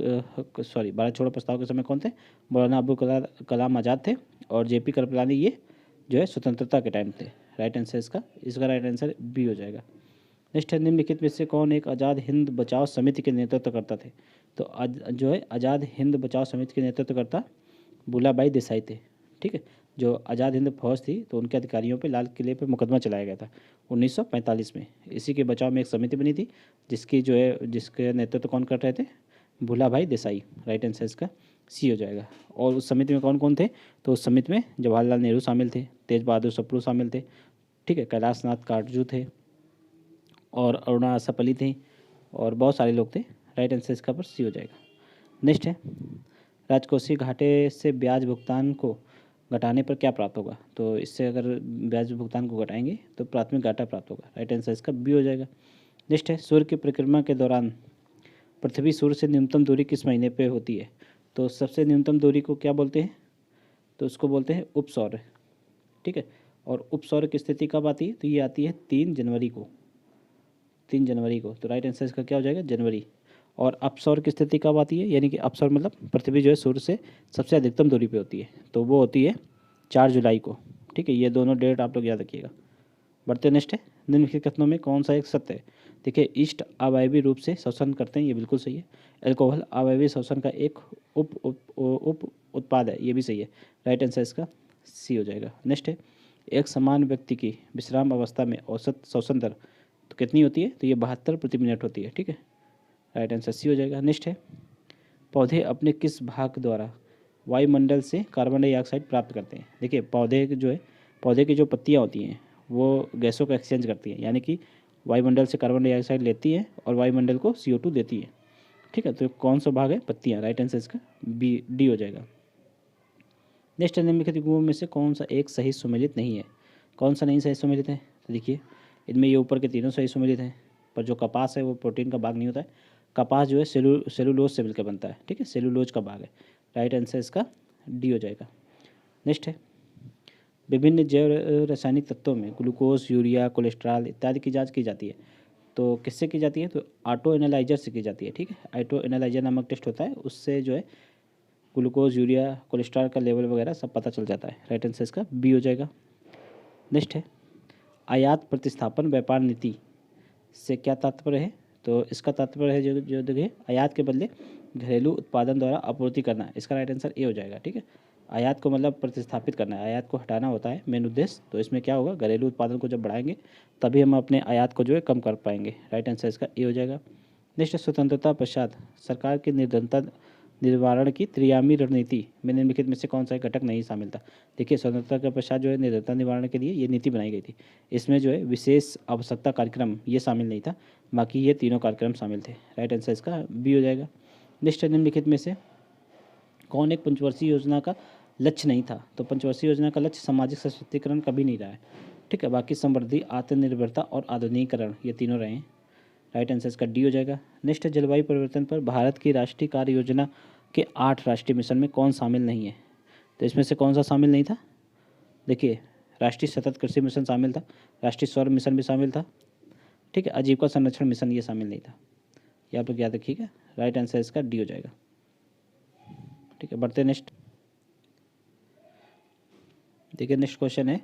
छोड़ो प्रस्ताव के समय कौन थे? मौलाना अबुल कलाम आज़ाद थे। और जेपी कृपलानी ये जो है स्वतंत्रता के टाइम थे, राइट आंसर इसका राइट आंसर बी हो जाएगा। नेक्स्ट है, निम्नलिखित में से कौन एक आज़ाद हिंद बचाओ समिति के नेतृत्व करता थे? तो जो है आज़ाद हिंद बचाओ समिति के नेतृत्व करता भूलाबाई देसाई थे, ठीक है। जो आज़ाद हिंद फौज थी तो उनके अधिकारियों पे लाल किले पे मुकदमा चलाया गया था 1945 में। इसी के बचाव में एक समिति बनी थी जिसके नेतृत्व कौन कर रहे थे? भूलाभाई देसाई, राइट आंसर इसका सी हो जाएगा। और उस समिति में कौन कौन थे? तो उस समिति में जवाहरलाल नेहरू शामिल थे, तेज बहादुर सप्रू शामिल थे, ठीक है, कैलाश नाथ काटजू थे, और अरुणा आसफ अली थी, और बहुत सारे लोग थे, राइट आंसर इसका पर सी हो जाएगा। नेक्स्ट है, राजकोषीय घाटे से ब्याज भुगतान को घटाने पर क्या प्राप्त होगा? तो इससे अगर ब्याज भुगतान को घटाएंगे तो प्राथमिक घाटा प्राप्त होगा, राइट आंसर इसका बी हो जाएगा। नेक्स्ट है, सूर्य की परिक्रमा के दौरान पृथ्वी सूर्य से न्यूनतम दूरी किस महीने पे होती है? तो सबसे न्यूनतम दूरी को क्या बोलते हैं? तो उसको बोलते हैं उपसौर्य, ठीक है। और उपसौर्य की स्थिति कब आती है? तो ये आती है 3 जनवरी को, 3 जनवरी को। तो राइट आंसर इसका क्या हो जाएगा? जनवरी। और अपसौर की स्थिति कब आती है? यानी कि अपसौर मतलब पृथ्वी जो है सूर्य से सबसे अधिकतम दूरी पे होती है, तो वो होती है 4 जुलाई को, ठीक है। ये दोनों डेट आप लोग याद रखिएगा। बढ़ते नेक्स्ट है, निम्नलिखित कथनों में कौन सा एक सत्य है? देखिए, ईस्ट अवायवी रूप से श्वसन करते हैं, ये बिल्कुल सही है। एल्कोहल अवायवी श्वसन का एक उप उत्पाद है, ये भी सही है, राइट आंसर इसका सी हो जाएगा। नेक्स्ट है, एक समान व्यक्ति की विश्राम अवस्था में औसत श्वसन दर तो कितनी होती है? तो ये 72 प्रति मिनट होती है, ठीक है, राइट आंसर सी हो जाएगा। नेक्स्ट है, पौधे अपने किस भाग द्वारा वायुमंडल से कार्बन डाइऑक्साइड प्राप्त करते हैं? देखिए, पौधे की जो पत्तियाँ होती हैं वो गैसों का एक्सचेंज करती हैं, यानी कि वायुमंडल से कार्बन डाइऑक्साइड लेती है और वायुमंडल को CO2 देती है, ठीक है। तो कौन सा भाग है? पत्तियाँ, राइट आंसर इसका डी हो जाएगा। नेक्स्ट, निम्नलिखित युग्मों में से कौन सा एक सही सुमेलित नहीं है? कौन सा नहीं सही सुमेलित है? तो देखिए, इनमें ये ऊपर के तीनों सही सुमेलित हैं, पर जो कपास है वो प्रोटीन का भाग नहीं होता है। कपास जो है सेलुलोज से मिलकर बनता है, ठीक है, सेलुलोज का भाग है, राइट आंसर इसका डी हो जाएगा। नेक्स्ट है, विभिन्न जैव रासायनिक तत्वों में ग्लूकोज, यूरिया, कोलेस्ट्रॉल इत्यादि की जांच की जाती है, तो किससे की जाती है? तो ऑटो एनालाइजर से की जाती है, ठीक है। ऑटो एनालाइजर नामक टेस्ट होता है, उससे जो है ग्लूकोज, यूरिया, कोलेस्ट्रॉल का लेवल वगैरह सब पता चल जाता है, राइट आंसर इसका बी हो जाएगा। नेक्स्ट है, आयात प्रतिस्थापन व्यापार नीति से क्या तात्पर्य है? तो इसका तात्पर्य है जो देखिए, आयात के बदले घरेलू उत्पादन द्वारा आपूर्ति करना, इसका राइट आंसर ए हो जाएगा, ठीक है। आयात को मतलब प्रतिस्थापित करना है, आयात को हटाना होता है मेन उद्देश्य। तो इसमें क्या होगा? घरेलू उत्पादन को जब बढ़ाएंगे तभी हम अपने आयात को जो है कम कर पाएंगे, राइट आंसर इसका ए हो जाएगा। नेक्स्ट, स्वतंत्रता पश्चात सरकार की निर्धनता निवारण की त्रियामी रणनीति में निम्नलिखित में से कौन सा घटक नहीं शामिल था? देखिए, स्वतंत्रता के पश्चात जो है निर्धनता निवारण के लिए ये नीति बनाई गई थी। इसमें जो है विशेष आवश्यकता कार्यक्रम ये शामिल नहीं था, बाकी ये तीनों कार्यक्रम शामिल थे, राइट आंसर इसका बी हो जाएगा। नेक्स्ट, निम्नलिखित में से कौन एक पंचवर्षीय योजना का लक्ष्य नहीं था? तो पंचवर्षीय योजना का लक्ष्य सामाजिक सशक्तिकरण कभी नहीं रहा है, ठीक है। बाकी समृद्धि, आत्मनिर्भरता और आधुनिकीकरण ये तीनों रहे हैं, राइट आंसर इसका डी हो जाएगा। नेक्स्ट, जलवायु परिवर्तन पर भारत की राष्ट्रीय कार्य योजना के 8 राष्ट्रीय मिशन में कौन शामिल नहीं है? तो इसमें से कौन सा शामिल नहीं था? देखिए, राष्ट्रीय सतत कृषि मिशन शामिल था, राष्ट्रीय सौर मिशन भी शामिल था, ठीक है, आजीविका संरक्षण मिशन ये शामिल नहीं था, ये आप लोग याद रखिएगा, राइट आंसर इसका डी हो जाएगा, ठीक है। बढ़ते नेक्स्ट, देखिए नेक्स्ट क्वेश्चन है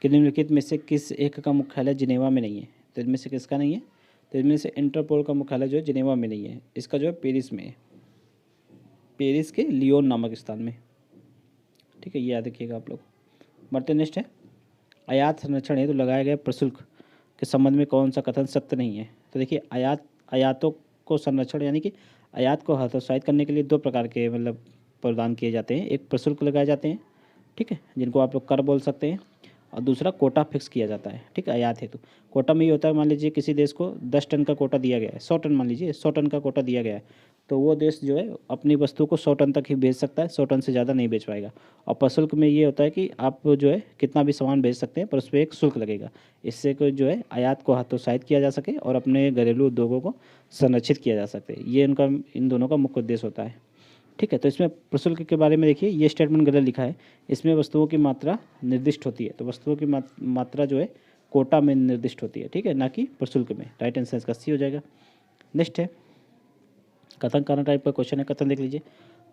कि निम्नलिखित में से किस एक का मुख्यालय जिनेवा में नहीं है? तो इनमें से किसका नहीं है? तो इनमें से इंटरपोल का मुख्यालय जो है जिनेवा में नहीं है, इसका जो है पेरिस में है, पेरिस के लियोन नामक स्थान में, ठीक है, ये याद रखिएगा आप लोग। बढ़ते नेक्स्ट है, आयात संरक्षण हेतु लगाए गए प्रशुल्क के संबंध में कौन सा कथन सत्य नहीं है? तो देखिए आयातों को संरक्षण यानी कि आयात को हतोत्साहित करने के लिए दो प्रकार के मतलब प्रदान किए जाते हैं। एक प्रशुल्क लगाए जाते हैं, ठीक है, जिनको आप लोग कर बोल सकते हैं, और दूसरा कोटा फिक्स किया जाता है, ठीक है, आयात हेतु। कोटा में ये होता है, मान लीजिए किसी देश को 10 टन का कोटा दिया गया है, 100 टन मान लीजिए 100 टन का कोटा दिया गया है, तो वो देश जो है अपनी वस्तु को 100 टन तक ही बेच सकता है, 100 टन से ज़्यादा नहीं बेच पाएगा। और प्रशुल्क में ये होता है कि आप जो है कितना भी सामान बेच सकते हैं, पर उस पर एक शुल्क लगेगा। इससे को जो है आयात को हतोत्साहित किया जा सके और अपने घरेलू उद्योगों को संरक्षित किया जा सके। ये इनका इन दोनों का मुख्य उद्देश्य होता है, ठीक है। तो इसमें प्रशुल्क के बारे में देखिए, ये स्टेटमेंट गलत लिखा है। इसमें वस्तुओं की मात्रा निर्दिष्ट होती है, तो वस्तुओं की मात्रा जो है कोटा में निर्दिष्ट होती है, ठीक है, ना कि प्रशुल्क में। राइट आंसर इसका सी हो जाएगा। नेक्स्ट है कथन कारण टाइप का क्वेश्चन है। कथन देख लीजिए,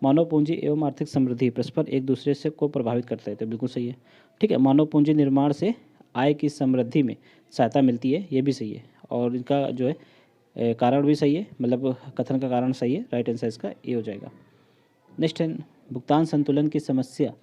मानव पूंजी एवं आर्थिक समृद्धि परस्पर एक दूसरे से को प्रभावित करते हैं, तो बिल्कुल सही है, ठीक है। मानव पूंजी निर्माण से आय की समृद्धि में सहायता मिलती है, ये भी सही है। और इनका जो है कारण भी सही है, मतलब कथन का कारण सही है। राइट आंसर इसका ए हो जाएगा। नेक्स्ट है भुगतान संतुलन की समस्या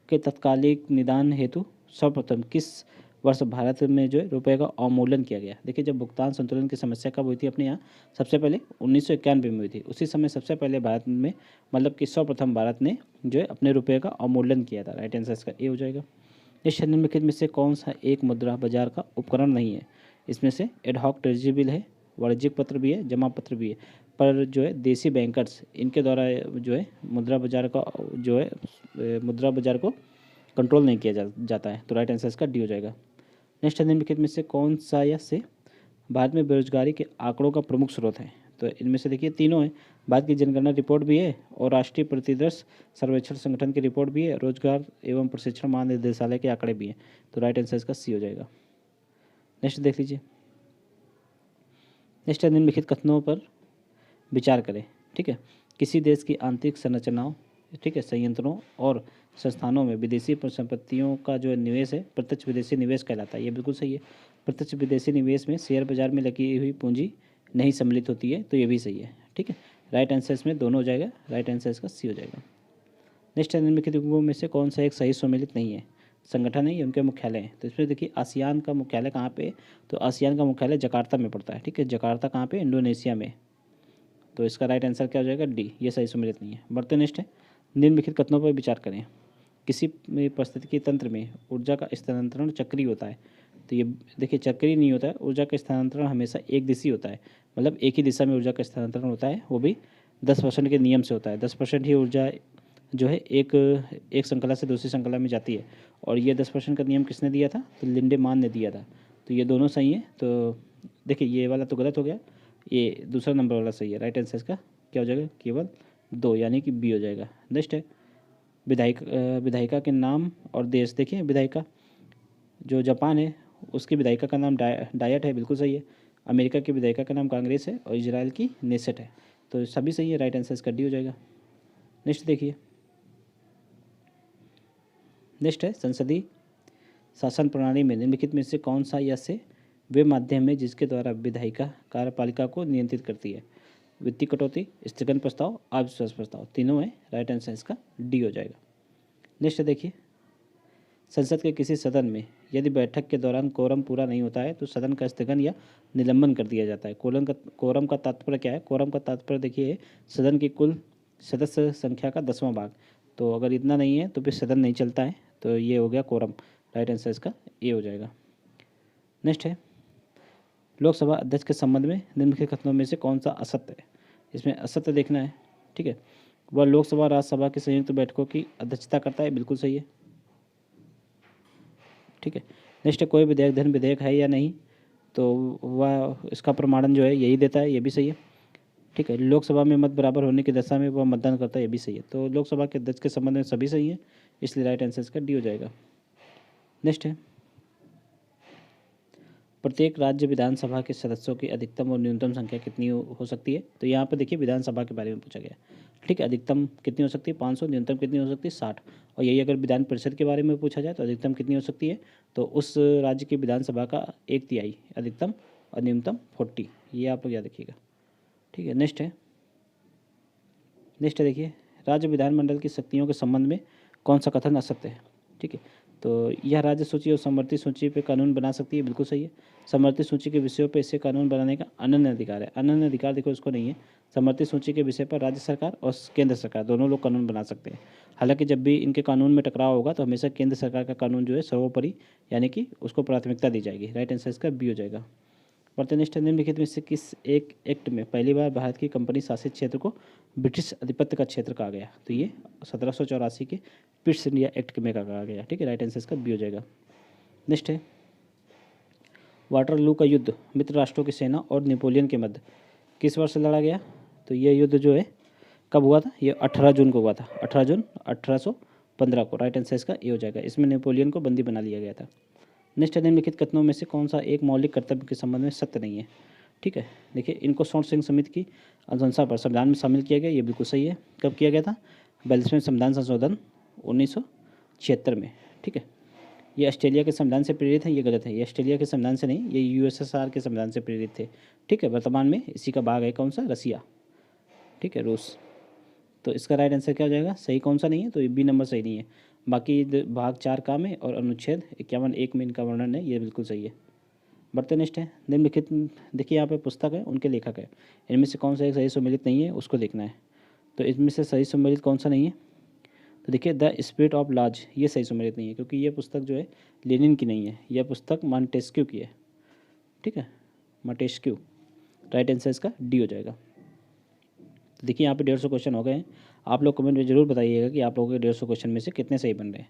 के तत्कालिक निदान हेतु सर्वप्रथम किस वर्ष भारत में जो है रुपये का अवमूल्यन किया गया? देखिए, जब भुगतान संतुलन की समस्या कब हुई थी अपने यहाँ? सबसे पहले 1991 में हुई थी। उसी समय सबसे पहले भारत में मतलब कि सर्वप्रथम भारत ने जो है अपने रुपये का अवमूल्यन किया था। राइट आंसर इसका ए हो जाएगा। इस निम्नलिखित में से कौन सा एक मुद्रा बाजार का उपकरण नहीं है? इसमें से एडहॉक ट्रेजरी बिल है, वाणिज्यिक पत्र भी है, जमा पत्र भी है, पर जो है देसी बैंकर्स इनके द्वारा जो है मुद्रा बाजार का जो है मुद्रा बाजार को कंट्रोल नहीं किया जाता है। तो राइट आंसर इसका डी हो जाएगा। नेक्स्ट निम्नलिखित में से कौन सा या से भारत में बेरोजगारी के आंकड़ों का प्रमुख स्रोत है? तो इनमें से देखिए तीनों है। भारत की जनगणना रिपोर्ट भी है और राष्ट्रीय प्रतिदर्श सर्वेक्षण संगठन की रिपोर्ट भी है, रोजगार एवं प्रशिक्षण महानिदेशालय के आंकड़े भी हैं। तो राइट आंसर इसका सी हो जाएगा। नेक्स्ट देख लीजिए, नेक्स्ट निम्नलिखित कथनों पर विचार करें, ठीक है। किसी देश की आंतरिक संरचनाओं, ठीक है, संयंत्रों और संस्थानों में विदेशी संपत्तियों का जो निवेश है प्रत्यक्ष विदेशी निवेश कहलाता है। ये बिल्कुल सही है। प्रत्यक्ष विदेशी निवेश में शेयर बाजार में लगी हुई पूंजी नहीं सम्मिलित होती है, तो ये भी सही है, ठीक है। राइट आंसर इसमें दोनों हो जाएगा। राइट आंसर इसका सी हो जाएगा। नेक्स्ट निम्नलिखित युगों में से कौन सा एक सही सम्मिलित नहीं है? संगठन है, ये उनके मुख्यालय हैं। तो इसमें देखिए आसियान का मुख्यालय कहाँ पे है? तो आसियान का मुख्यालय जकार्ता में पड़ता है, ठीक है। जकार्ता कहाँ पे? इंडोनेशिया में। तो इसका राइट आंसर क्या हो जाएगा? डी, ये सही सम्मिलित नहीं है। बढ़ते नेक्स्ट है, निम्नलिखित कथनों पर विचार करें। किसी परिस्थितिकी तंत्र में ऊर्जा का स्थानांतरण चक्रीय होता है। तो ये देखिए चक्रीय नहीं होता है, ऊर्जा का स्थानांतरण हमेशा एक दिशी होता है, मतलब एक ही दिशा में ऊर्जा का स्थानांतरण होता है, वो भी 10% के नियम से होता है। 10% ही ऊर्जा जो है एक श्रृंखला से दूसरी श्रृंखला में जाती है। और ये 10% का नियम किसने दिया था? तो लिंडेमान ने दिया था। तो ये दोनों सही हैं। तो देखिए ये वाला तो गलत हो गया, ये दूसरा नंबर वाला सही है। राइट आंसर इसका क्या हो जाएगा? केवल 2, यानी कि बी हो जाएगा। नेक्स्ट है विधायिका के नाम और देश। देखिए विधायिका जो जापान है उसकी विधायिका का नाम डायट है, बिल्कुल सही है। अमेरिका की विधायिका का नाम कांग्रेस है और इजराइल की नेसेट है। तो सभी सही है। राइट आंसर इसका डी हो जाएगा। नेक्स्ट देखिए, नेक्स्ट है संसदीय शासन प्रणाली में निम्नलिखित में से कौन सा या से वे माध्यम है जिसके द्वारा विधायिका कार्यपालिका को नियंत्रित करती है? वित्तीय कटौती, स्थगन प्रस्ताव, अविश्वास प्रस्ताव, तीनों है। राइट आंसर इसका डी हो जाएगा। नेक्स्ट देखिए, संसद के किसी सदन में यदि बैठक के दौरान कोरम पूरा नहीं होता है तो सदन का स्थगन या निलंबन कर दिया जाता है। कोरम का तात्पर्य क्या है? कोरम का तात्पर्य देखिए सदन की कुल सदस्य संख्या का 10वां भाग। तो अगर इतना नहीं है तो फिर सदन नहीं चलता है। तो ये हो गया कोरम। राइट आंसर इसका ए हो जाएगा। नेक्स्ट है लोकसभा अध्यक्ष के संबंध में निम्नलिखित कथनों में से कौन सा असत्य है? इसमें असत्य देखना है, ठीक है। वह लोकसभा और राज्यसभा की संयुक्त बैठकों की अध्यक्षता करता है, बिल्कुल सही है, ठीक है। नेक्स्ट है कोई विधेयक धन विधेयक है या नहीं, तो वह इसका प्रमाणन जो है यही देता है, ये भी सही है, ठीक है। लोकसभा में मत बराबर होने की दशा में वह मतदान करता है, ये भी सही है। तो लोकसभा के अध्यक्ष के संबंध में सभी सही है, इसलिए राइट आंसर इसका डी हो जाएगा। नेक्स्ट है प्रत्येक राज्य विधानसभा के सदस्यों की अधिकतम और न्यूनतम संख्या कितनी हो सकती है? तो यहाँ पर देखिए विधानसभा के बारे में पूछा गया, ठीक है। अधिकतम कितनी हो सकती है? 500। न्यूनतम कितनी हो सकती है? 60। और यही अगर विधान परिषद के बारे में पूछा जाए तो अधिकतम कितनी हो सकती है? तो उस राज्य की विधानसभा का 1/3 अधिकतम और न्यूनतम 40। ये आप लोग याद रखिएगा, ठीक है। नेक्स्ट है देखिए राज्य विधानमंडल की शक्तियों के संबंध में कौन सा कथन असत्य है? ठीक है। तो यह राज्य सूची और समवर्ती सूची पे कानून बना सकती है, बिल्कुल सही है। समवर्ती सूची के विषयों पे इससे कानून बनाने का अनन्य अधिकार है। अनन्य अधिकार देखो इसको नहीं है। समवर्ती सूची के विषय पर राज्य सरकार और केंद्र सरकार दोनों लोग कानून बना सकते हैं। हालांकि जब भी इनके कानून में टकराव होगा तो हमेशा केंद्र सरकार का कानून जो है सर्वोपरि, यानी कि उसको प्राथमिकता दी जाएगी। राइट आंसर इसका बी हो जाएगा। वर्तनिष्ठ निम्नलिखित में से किस एक एक्ट में पहली बार भारत की कंपनी शासित क्षेत्र को ब्रिटिश आधिपत्य का क्षेत्र कहा गया? तो ये 1784 के पिट्स इंडिया एक्ट में कहा गया। ठीक है, राइट आंसर इसका बी हो जाएगा। नेक्स्ट है, वाटरलू का युद्ध मित्र राष्ट्रों की सेना और नेपोलियन के मध्य किस वर्ष लड़ा गया? तो ये युद्ध जो है कब हुआ था? ये 18 जून को हुआ था, 18 जून 1815 को। राइट आंसर इसका ए हो जाएगा। इसमें नेपोलियन को बंदी बना लिया गया था। नेक्स्ट, निम्नलिखित कथनों में से कौन सा एक मौलिक कर्तव्य के संबंध में सत्य नहीं है? ठीक है, देखिए इनको सोंट सिंह समिति की अनुशंसा पर संविधान में शामिल किया गया, ये बिल्कुल सही है। कब किया गया था? 42वें संविधान संशोधन 1976 में। ठीक है, ये ऑस्ट्रेलिया के संविधान से प्रेरित है, ये गलत है। ये ऑस्ट्रेलिया के संविधान से नहीं, ये यूएसएसआर के संविधान से प्रेरित थे। ठीक है, वर्तमान में इसी का भाग है कौन सा? रसिया। ठीक है, रूस। तो इसका राइट आंसर क्या हो जाएगा? सही कौन सा नहीं है? तो ये बी नंबर सही नहीं है। बाकी भाग 4 का में और अनुच्छेद 51(1) में इनका वर्णन है, ये बिल्कुल सही है। बढ़ते नेक्स्ट है, निम्नलिखित देखिए यहाँ पे पुस्तक है, उनके लेखक है, इनमें से कौन सा एक सही सम्मिलित नहीं है उसको देखना है। तो इसमें से सही सम्मिलित कौन सा नहीं है? तो देखिए द स्पिरिट ऑफ लॉज, ये सही सम्मिलित नहीं है क्योंकि ये पुस्तक जो है लेनिन की नहीं है, यह पुस्तक मॉन्टेस्क्यू की है। ठीक है, मॉन्टेस्क्यू। राइट आंसर इसका डी हो जाएगा। तो देखिए यहाँ पे 150 क्वेश्चन हो गए हैं। आप लोग कमेंट में जरूर बताइएगा कि आप लोगों के 150 क्वेश्चन में से कितने सही बन रहे हैं।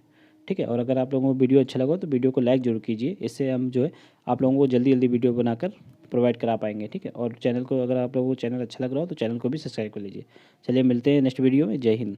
ठीक है, और अगर आप लोगों को वीडियो अच्छा लगा तो वीडियो को लाइक जरूर कीजिए, इससे हम जो है आप लोगों को जल्दी जल्दी वीडियो बनाकर प्रोवाइड करा पाएंगे। ठीक है, और चैनल को, अगर आप लोगों को चैनल अच्छा लग रहा हो तो चैनल को भी सब्सक्राइब कर लीजिए। चलिए मिलते हैं नेक्स्ट वीडियो में। जय हिंद।